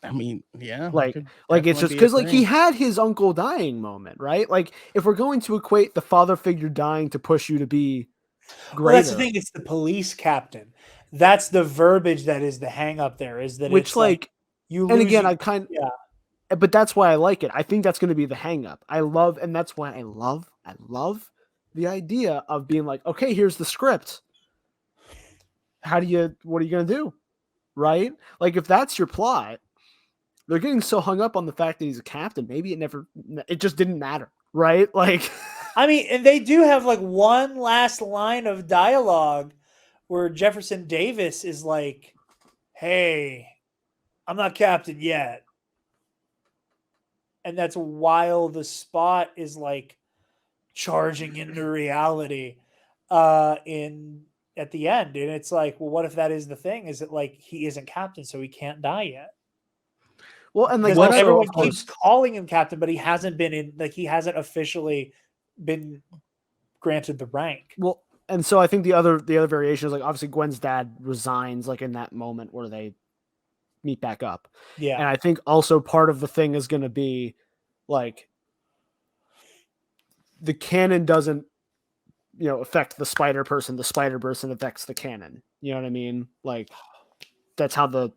I mean, yeah, that Like could it's just definitely be a because like he thing. had his uncle dying moment, right? Like if we're going to equate the father figure dying to push you to be Well, that's the greater, thing. It's the police captain. That's the verbiage that is the hang up there. Is that which it's like like, you and lose. again, Yeah. but that's why I like it. I think that's going to be the hang up. And that's why I love the idea of being like, okay, here's the script. What are you going to do? Right? Like if that's your plot, they're getting so hung up on the fact that he's a captain. Maybe it just didn't matter. Right? Like, I mean, and they do have like one last line of dialogue where Jefferson Davis is like, "Hey, I'm not captain yet," and that's while the Spot is like charging into reality in at the end, and it's like, well, what if that is the thing? Is it like he isn't captain, so he can't die yet? well, and like Because also, everyone of keeps course, calling him captain, but he hasn't been in like he hasn't officially been granted the rank. well, and so I think the other variation is like obviously Gwen's dad resigns like in that moment where they meet back up. Yeah. And I think also part of the thing is going to be like the canon doesn't, affect the spider person. The spider person affects the canon. You know what I mean? Like that's how the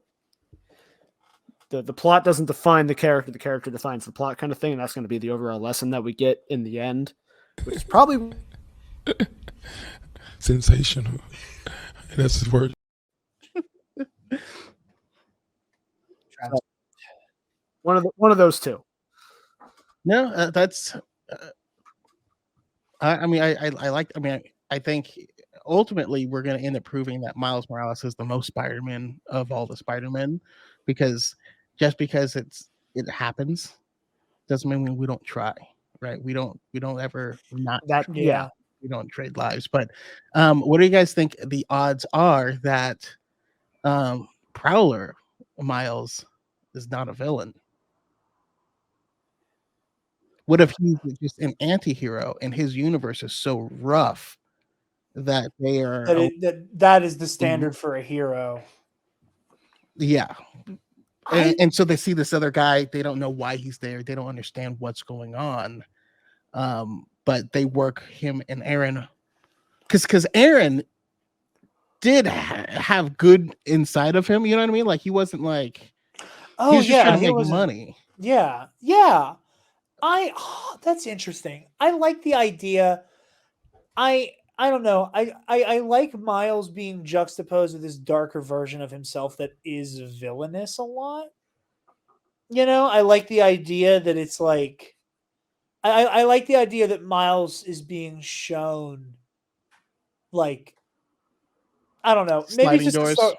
plot doesn't define the character defines the plot kind of thing. And that's going to be the overall lesson that we get in the end, which is probably Sensational. That's his word. one of those two. No, that's. I mean, I like. I mean, I think ultimately we're going to end up proving that Miles Morales is the most Spider-Man of all the Spider-Men, because just because it happens doesn't mean we don't try, right? We don't ever not That try. yeah. We don't trade lives. But what do you guys think the odds are that Prowler Miles is not a villain? What if he's just an anti-hero and his universe is so rough that they are That is the Mm-hmm. standard for a hero. yeah. And so they see this other guy, they don't know why he's there, they don't understand what's going on. But they work him and Aaron because Aaron did have good inside of him, you know what I mean? Like he wasn't like he Oh was just yeah, trying to he make wasn't. money. Yeah. That's interesting. I like the idea. I don't know. I like Miles being juxtaposed with this darker version of himself that is villainous a lot. I like the idea that it's like I like the idea that Miles is being shown like I don't know, maybe Sliding just to doors. start,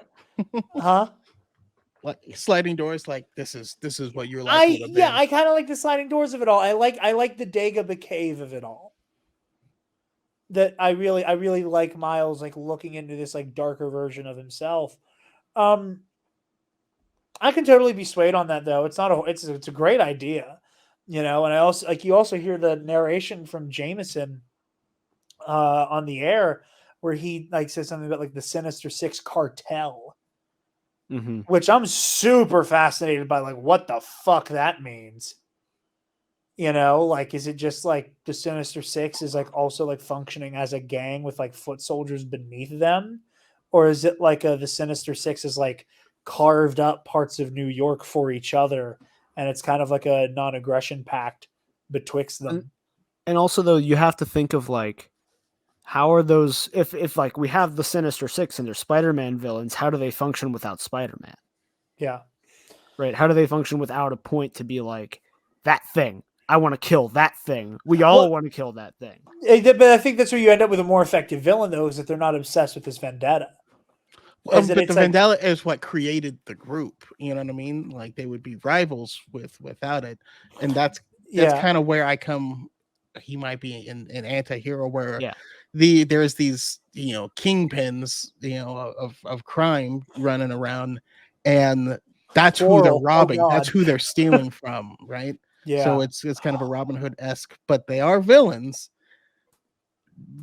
huh? Like sliding doors, like this is what your life would have been. I kind of like the sliding doors of it all. I like the Dagobah cave of it all. That I really like Miles like looking into this like darker version of himself. Um, I can totally be swayed on that though. It's a great idea, and I also like you also hear the narration from Jameson on the air where he like says something about like the Sinister Six cartel, Mm-hmm. which I'm super fascinated by like what the fuck that means. Like is it just like the Sinister Six is like also like functioning as a gang with like foot soldiers beneath them? Or is it like the Sinister Six is like carved up parts of New York for each other and it's kind of like a non-aggression pact betwixt them? And also though, you have to think of like how are those if like we have the Sinister Six and they're Spider-Man villains, how do they function without Spider-Man? Yeah. Right? How do they function without a point to be like that thing? I want to kill that thing. We all want to kill that thing. But I think that's where you end up with a more effective villain, though, is that they're not obsessed with this vendetta. But the Vandala is what created the group. You know what I mean? Like they would be rivals without it, and that's kind of where I come. He might be an anti-hero where there's these kingpins of crime running around, and that's who they're robbing. That's who they're stealing from, right? Yeah. So it's kind of a Robin Hood-esque, but they are villains,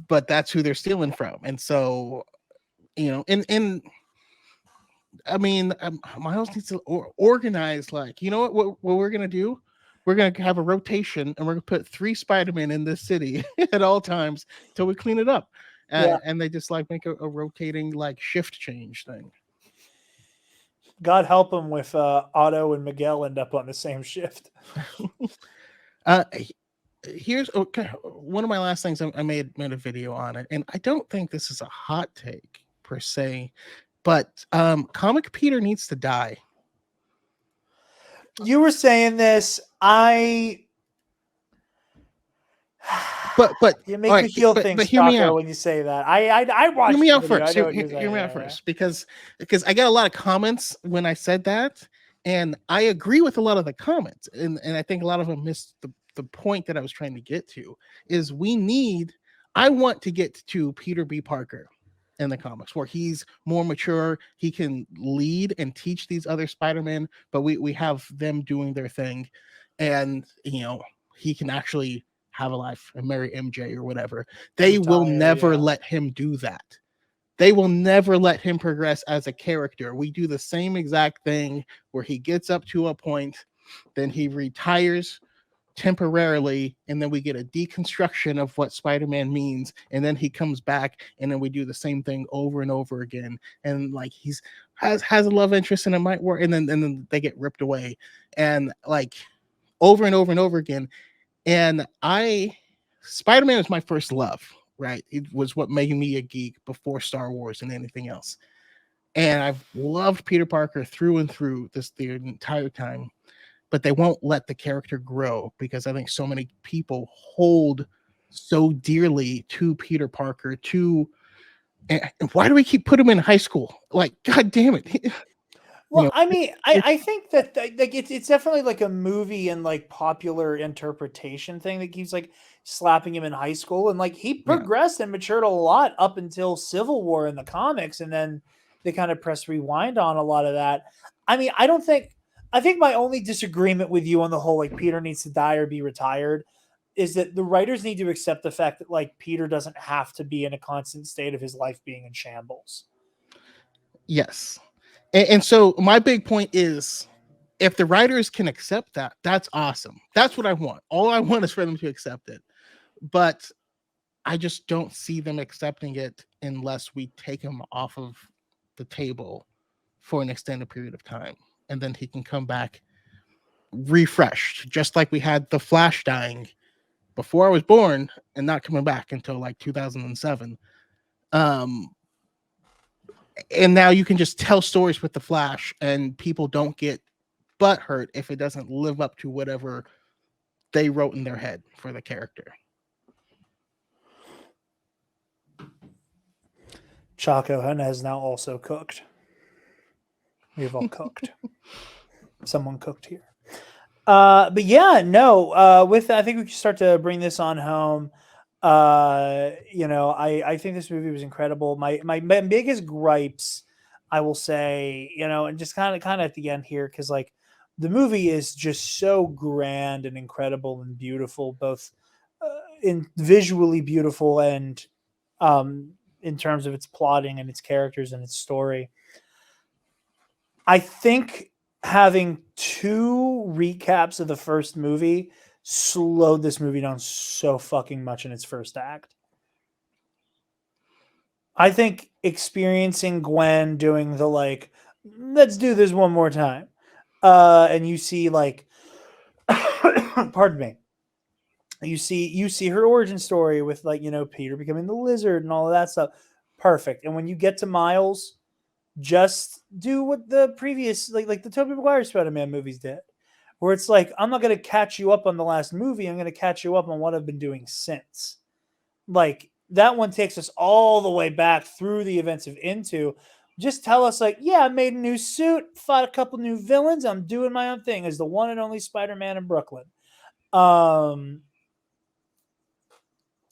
but that's who they're stealing from. And so, and I mean, Miles needs to organize, like, you know what we're gonna do? We're gonna have a rotation, and we're gonna put 3 Spider-Man in this city at all times till we clean it up. Yeah. And they just like make a rotating like shift change thing. God help him with Otto and Miguel end up on the same shift. Here's okay, one of my last things. I made a video on it, and I don't think this is a hot take per se, but Comic Peter needs to die. You were saying this. But you make all me right, feel but things, hear me Choco, out. when you say that. I watched Hear me the out video. first. I know what you're saying. Hear me out Yeah. first, because I got a lot of comments when I said that, and I agree with a lot of the comments, and I think a lot of them missed the point that I was trying to get to. Is I want to get to Peter B. Parker in the comics, where he's more mature, he can lead and teach these other Spider-Men, but we have them doing their thing, and he can actually have a life and marry MJ or whatever. They will never let him do that. They will never let him progress as a character. We do the same exact thing where he gets up to a point, then he retires temporarily, and then we get a deconstruction of what Spider-Man means, and then he comes back, and then we do the same thing over and over again, and like has a love interest, and it might work, and then they get ripped away, and like over and over and over again. And Spider-Man was my first love, right? It was what made me a geek before Star Wars and anything else. And I've loved Peter Parker through and through the entire time, but they won't let the character grow because I think so many people hold so dearly to Peter Parker. And why do we keep putting him in high school? Like, God damn it! Well, I mean, I think that like it's definitely like a movie and like popular interpretation thing that keeps like slapping him in high school, and like he progressed and matured a lot up until Civil War in the comics, and then they kind of press rewind on a lot of that. I mean, I think my only disagreement with you on the whole like Peter needs to die or be retired is that the writers need to accept the fact that like Peter doesn't have to be in a constant state of his life being in shambles. Yes. And so my big point is, if the writers can accept that, that's awesome. That's what I want. All I want is for them to accept it. But I just don't see them accepting it unless we take him off of the table for an extended period of time. And then he can come back refreshed, just like we had the Flash dying before I was born and not coming back until like 2007. And now you can just tell stories with the Flash, and people don't get butthurt if it doesn't live up to whatever they wrote in their head for the character. Choco has now also cooked. We've all cooked. Someone cooked here. But yeah, no. I think we can start to bring this on home. I think this movie was incredible. My biggest gripes, I will say, and just kind of at the end here, because like the movie is just so grand and incredible and beautiful, both in visually beautiful and in terms of its plotting and its characters and its story. I think having 2 recaps of the first movie slowed this movie down so fucking much in its first act. I think experiencing Gwen doing the like, let's do this one more time. And you see like, pardon me. You see her origin story with like, Peter becoming the lizard and all of that stuff. Perfect. And when you get to Miles, just do what the previous like the Tobey Maguire Spider-Man movies did, where it's like, I'm not going to catch you up on the last movie. I'm going to catch you up on what I've been doing since. Like that one takes us all the way back through the events of Into. Just tell us like, yeah, I made a new suit, fought a couple new villains. I'm doing my own thing as the one and only Spider-Man in Brooklyn.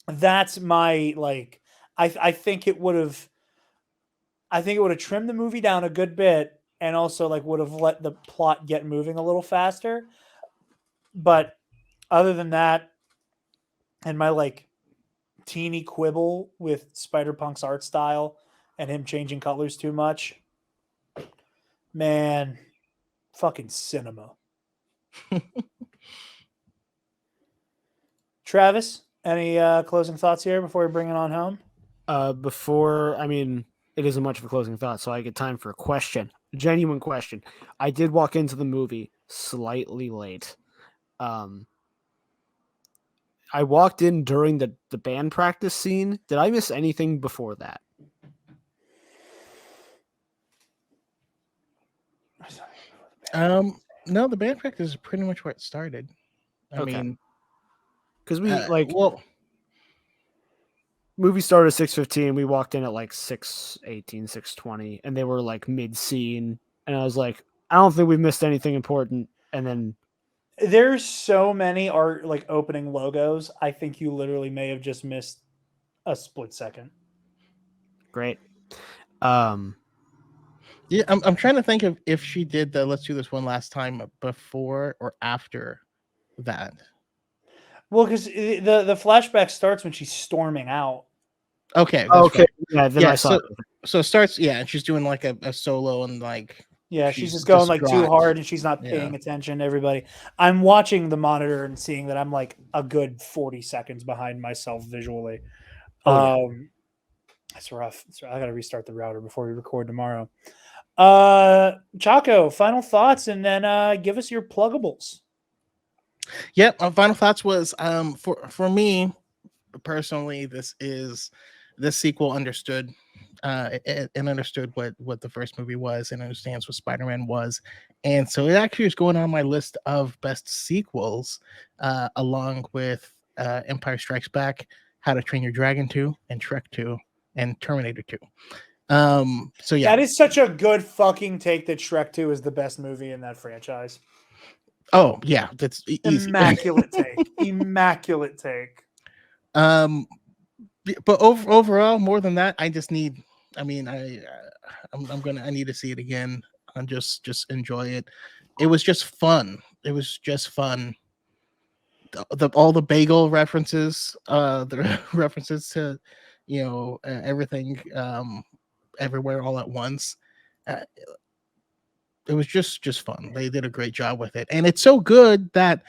That's my like. I think it would have trimmed the movie down a good bit, and also like would have let the plot get moving a little faster. But other than that, and my like teeny quibble with Spider-Punk's art style and him changing colors too much, man, fucking cinema. Travis, any closing thoughts here before we bring it on home? It isn't much of a closing thought, so I get time for a question. Genuine question. I did walk into the movie slightly late. I walked in during the band practice scene. Did I miss anything before that? No, the band practice is pretty much where it started. I Okay. mean, Because well, movie started at 6:15. We walked in at like 6:18, 6:20, and they were like mid-scene. And I was like, I don't think we've missed anything important. And then There's so many art like opening logos. I think you literally may have just missed a split second. great. yeah, I'm trying to think of if she did the "Let's do this one last time" before or after that. Well, because the flashback starts when she's storming out. Okay, that's right. Yeah, then Yeah, I saw so it starts, yeah, and she's doing like a solo and like Yeah, she's just going like too distraught. hard and she's not paying attention to everybody. I'm watching the monitor and seeing that I'm like a good 40 seconds behind myself visually. That's rough. I got to restart the router before we record tomorrow. Choco, final thoughts and then give us your pluggables. Yep, my final thoughts was for me personally, this sequel understood and understood what the first movie was and understands what Spider-Man was, and so it actually is going on my list of best sequels, along with Empire Strikes Back, How to Train Your Dragon 2, and Shrek 2, and Terminator 2. So yeah, That is such a good fucking take that Shrek 2 is the best movie in that franchise. oh yeah, that's easy. Immaculate take. Immaculate take. But overall, more than that, I just need. I mean, I need to see it again and just enjoy it. It was just fun. It was just fun. All the bagel references, the references to, everything, everywhere, all at once. It was just fun. They did a great job with it, and it's so good that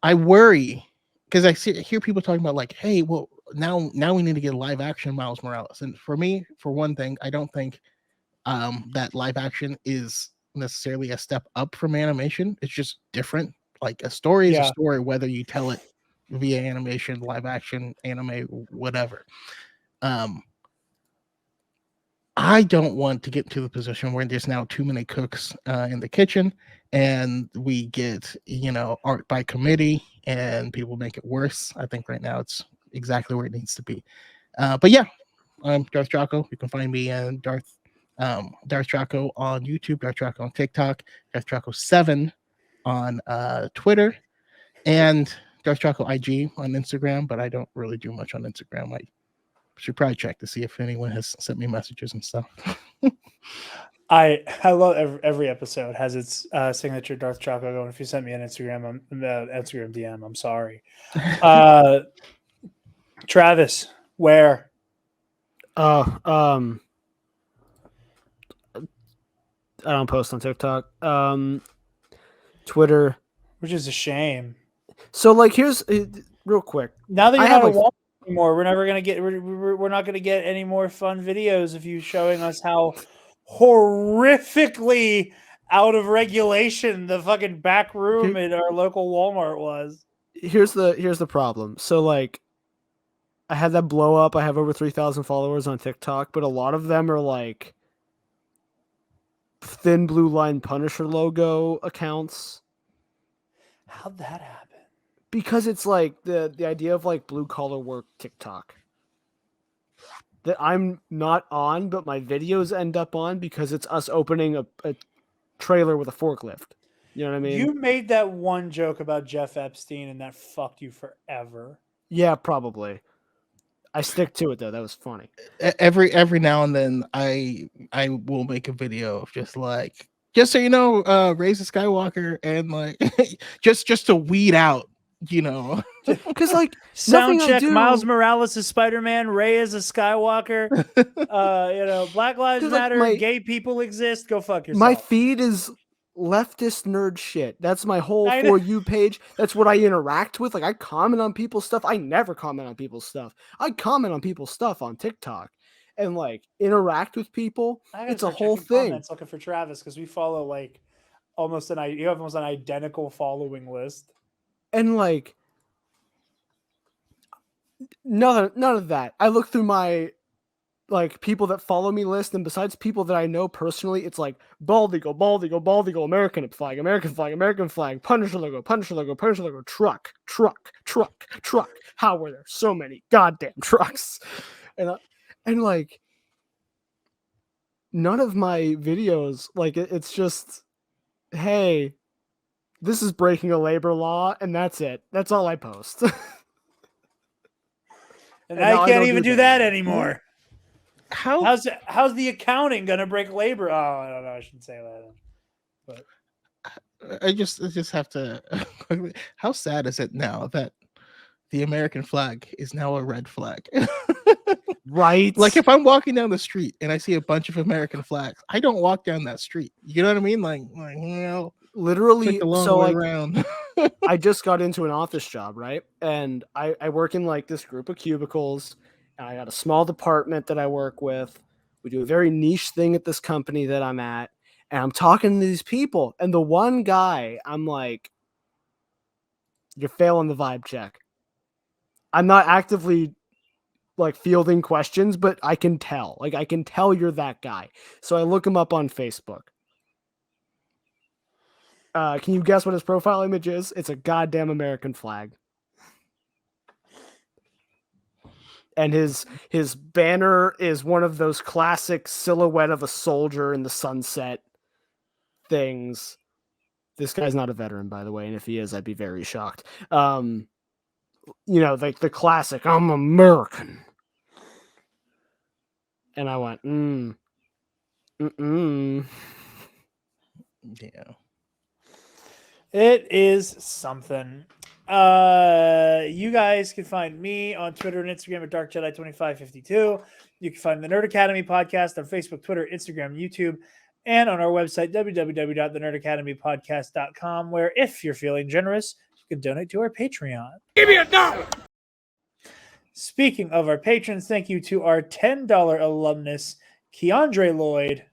I worry because I hear people talking about like, hey, well, now we need to get live action Miles Morales, and for me, for one thing, I don't think that live action is necessarily a step up from animation. It's just different. Like a story is a story, whether you tell it via animation, live action, anime, whatever. I don't want to get to the position where there's now too many cooks in the kitchen and we get, art by committee and people make it worse. I think right now it's exactly where it needs to be. But yeah, I'm Darth Choco. You can find me in Darth Choco on YouTube, Darth Choco on TikTok, Darth Choco 7 on Twitter, and Darth Choco IG on Instagram, but I don't really do much on Instagram. I should probably check to see if anyone has sent me messages and stuff. I love every episode has its signature Darth Choco going. If you sent me an Instagram DM, I'm sorry. Travis, where? I don't post on TikTok. Twitter, Which is a shame. So like, here's real quick. Now that you're not at Walmart anymore, we're never gonna get. We're not gonna get any more fun videos of you showing us how horrifically out of regulation the fucking back room in our local Walmart was. Here's the problem. So like, I had that blow up. I have over 3,000 followers on TikTok, but a lot of them are like thin blue line Punisher logo accounts. How'd that happen? Because it's like the idea of like blue collar work TikTok that I'm not on, but my videos end up on because it's us opening a trailer with a forklift. You know what I mean? You made that one joke about Jeff Epstein and that fucked you forever. Yeah, probably. I stick to it though. That was funny. Every now and then I will make a video of just like Just so you know, Rey's a Skywalker, and like just to weed out, Because like Sound nothing I check. do, Miles Morales is Spider-Man. Rey is a Skywalker. Black Lives 'Cause, like, Matter. Gay people exist. Go fuck yourself. my feed is leftist nerd shit. That's my whole I know. For You page. That's what I interact with. Like I comment on people's stuff. I never comment on people's stuff. I comment on people's stuff on TikTok and like interact with people. I gotta It's a start whole checking thing. comments looking for Travis because we follow like you have almost an identical following list. And like none of that. I look through my like people that follow me list, and besides people that I know personally, it's like bald eagle, American flag, American flag, Punisher logo, truck. How were there so many goddamn trucks? And like none of my videos, like it's just, hey, this is breaking a labor law, and that's it. That's all I post. And I can't don't even do that that anymore. How's the accounting gonna break labor? Oh, I don't know. I shouldn't say that. But I just have to. How sad is it now that the American flag is now a red flag? Right? Like if I'm walking down the street and I see a bunch of American flags, I don't walk down that street. You know what I mean? Like literally, take the long so way like around. I just got into an office job, right? And I work in like this group of cubicles. And I got a small department that I work with. We do a very niche thing at this company that I'm at. And I'm talking to these people. And the one guy, I'm like, you're failing the vibe check. I'm not actively like fielding questions, but I can tell. Like I can tell you're that guy. So I look him up on Facebook. Can you guess what his profile image is? It's a goddamn American flag. And his banner is one of those classic silhouette of a soldier in the sunset things. This guy's not a veteran, by the way, and if he is, I'd be very shocked. Like the classic, I'm American. And I went, Yeah. it is something. You guys can find me on Twitter and Instagram at DarkJedi2552. You can find the Nerd Academy podcast on Facebook, Twitter, Instagram, YouTube, and on our website, www.thenerdacademypodcast.com, where if you're feeling generous, you can donate to our Patreon. Give me $1. Speaking of our patrons, thank you to our $10 alumnus, Keandre Lloyd.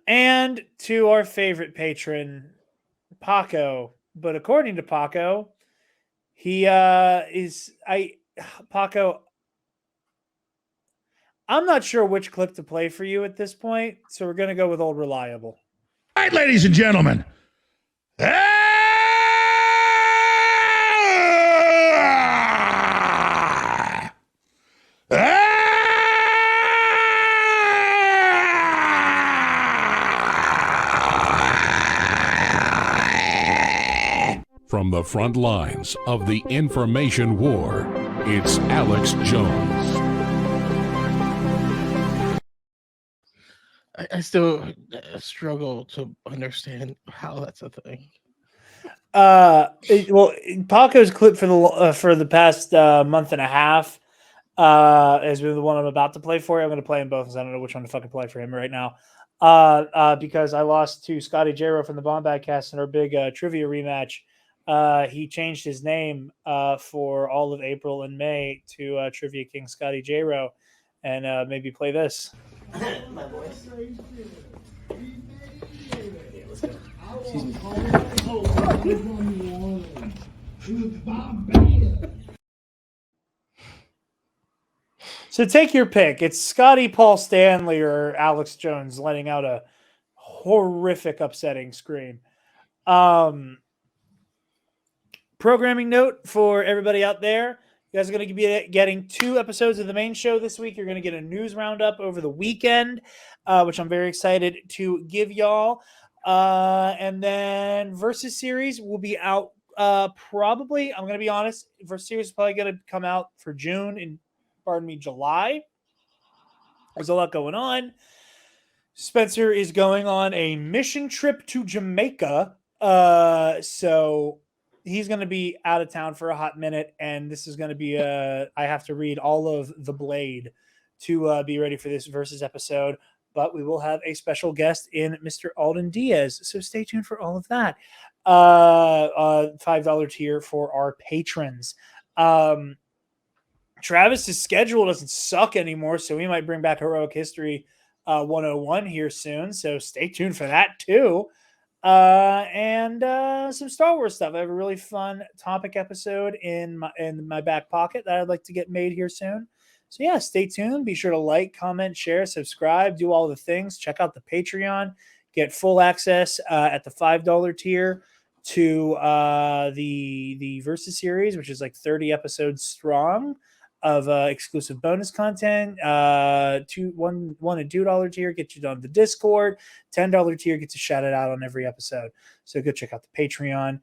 And to our favorite patron, Paco. But according to Paco, Paco, I'm not sure which clip to play for you at this point, so we're going to go with Old Reliable. All right, ladies and gentlemen. From the front lines of the information war, it's Alex Jones. I still struggle to understand how that's a thing. Paco's clip for the past month and a half has been the one I'm about to play for you. I'm going to play them both because I don't know which one to fucking play for him right now. Because I lost to Scotty Jarod from the Bombad Cast in our big trivia rematch. He changed his name for all of April and May to Trivia King Scotty Jarod, and maybe play this. My voice. So take your pick. It's Scotty Paul Stanley or Alex Jones letting out a horrific, upsetting scream. Programming note for everybody out there. You guys are going to be getting 2 episodes of the main show this week. You're going to get a news roundup over the weekend, which I'm very excited to give y'all. And then Versus Series will be out probably, I'm going to be honest, Versus Series is probably going to come out for June and, July. There's a lot going on. Spencer is going on a mission trip to Jamaica. So he's going to be out of town for a hot minute, and this is going to be I have to read all of The Blade to be ready for this Versus episode. But we will have a special guest in Mr. Alden Diaz, so stay tuned for all of that. $5 tier for our patrons. Travis's schedule doesn't suck anymore, so we might bring back Heroic History 101 here soon. So stay tuned for that too. And some Star Wars stuff. I have a really fun topic episode in my back pocket that I'd like to get made here soon. So yeah, stay tuned. Be sure to like, comment, share, subscribe, do all the things. Check out the Patreon. Get full access at the $5 tier to the Versus series, which is like 30 episodes strong of exclusive bonus content. $1 and $2 tier gets you on the Discord. $10 tier gets you shouted out on every episode. So go check out the Patreon.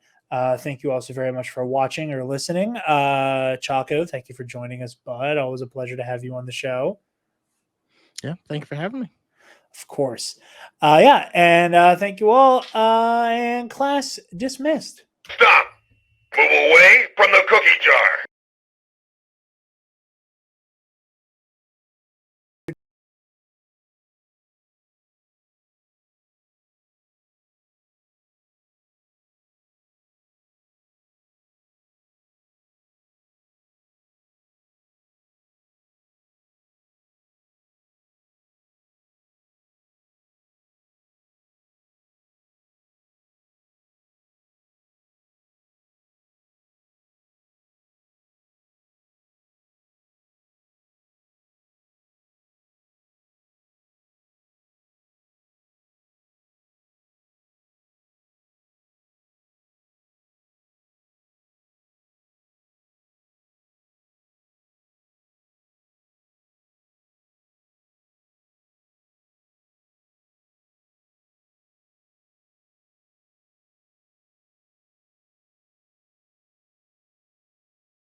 Thank you also very much for watching or listening. Choco, thank you for joining us, bud. Always a pleasure to have you on the show. Yeah, thank you for having me. Of course. Yeah, and thank you all. And class dismissed. Stop! Move away from the cookie jar.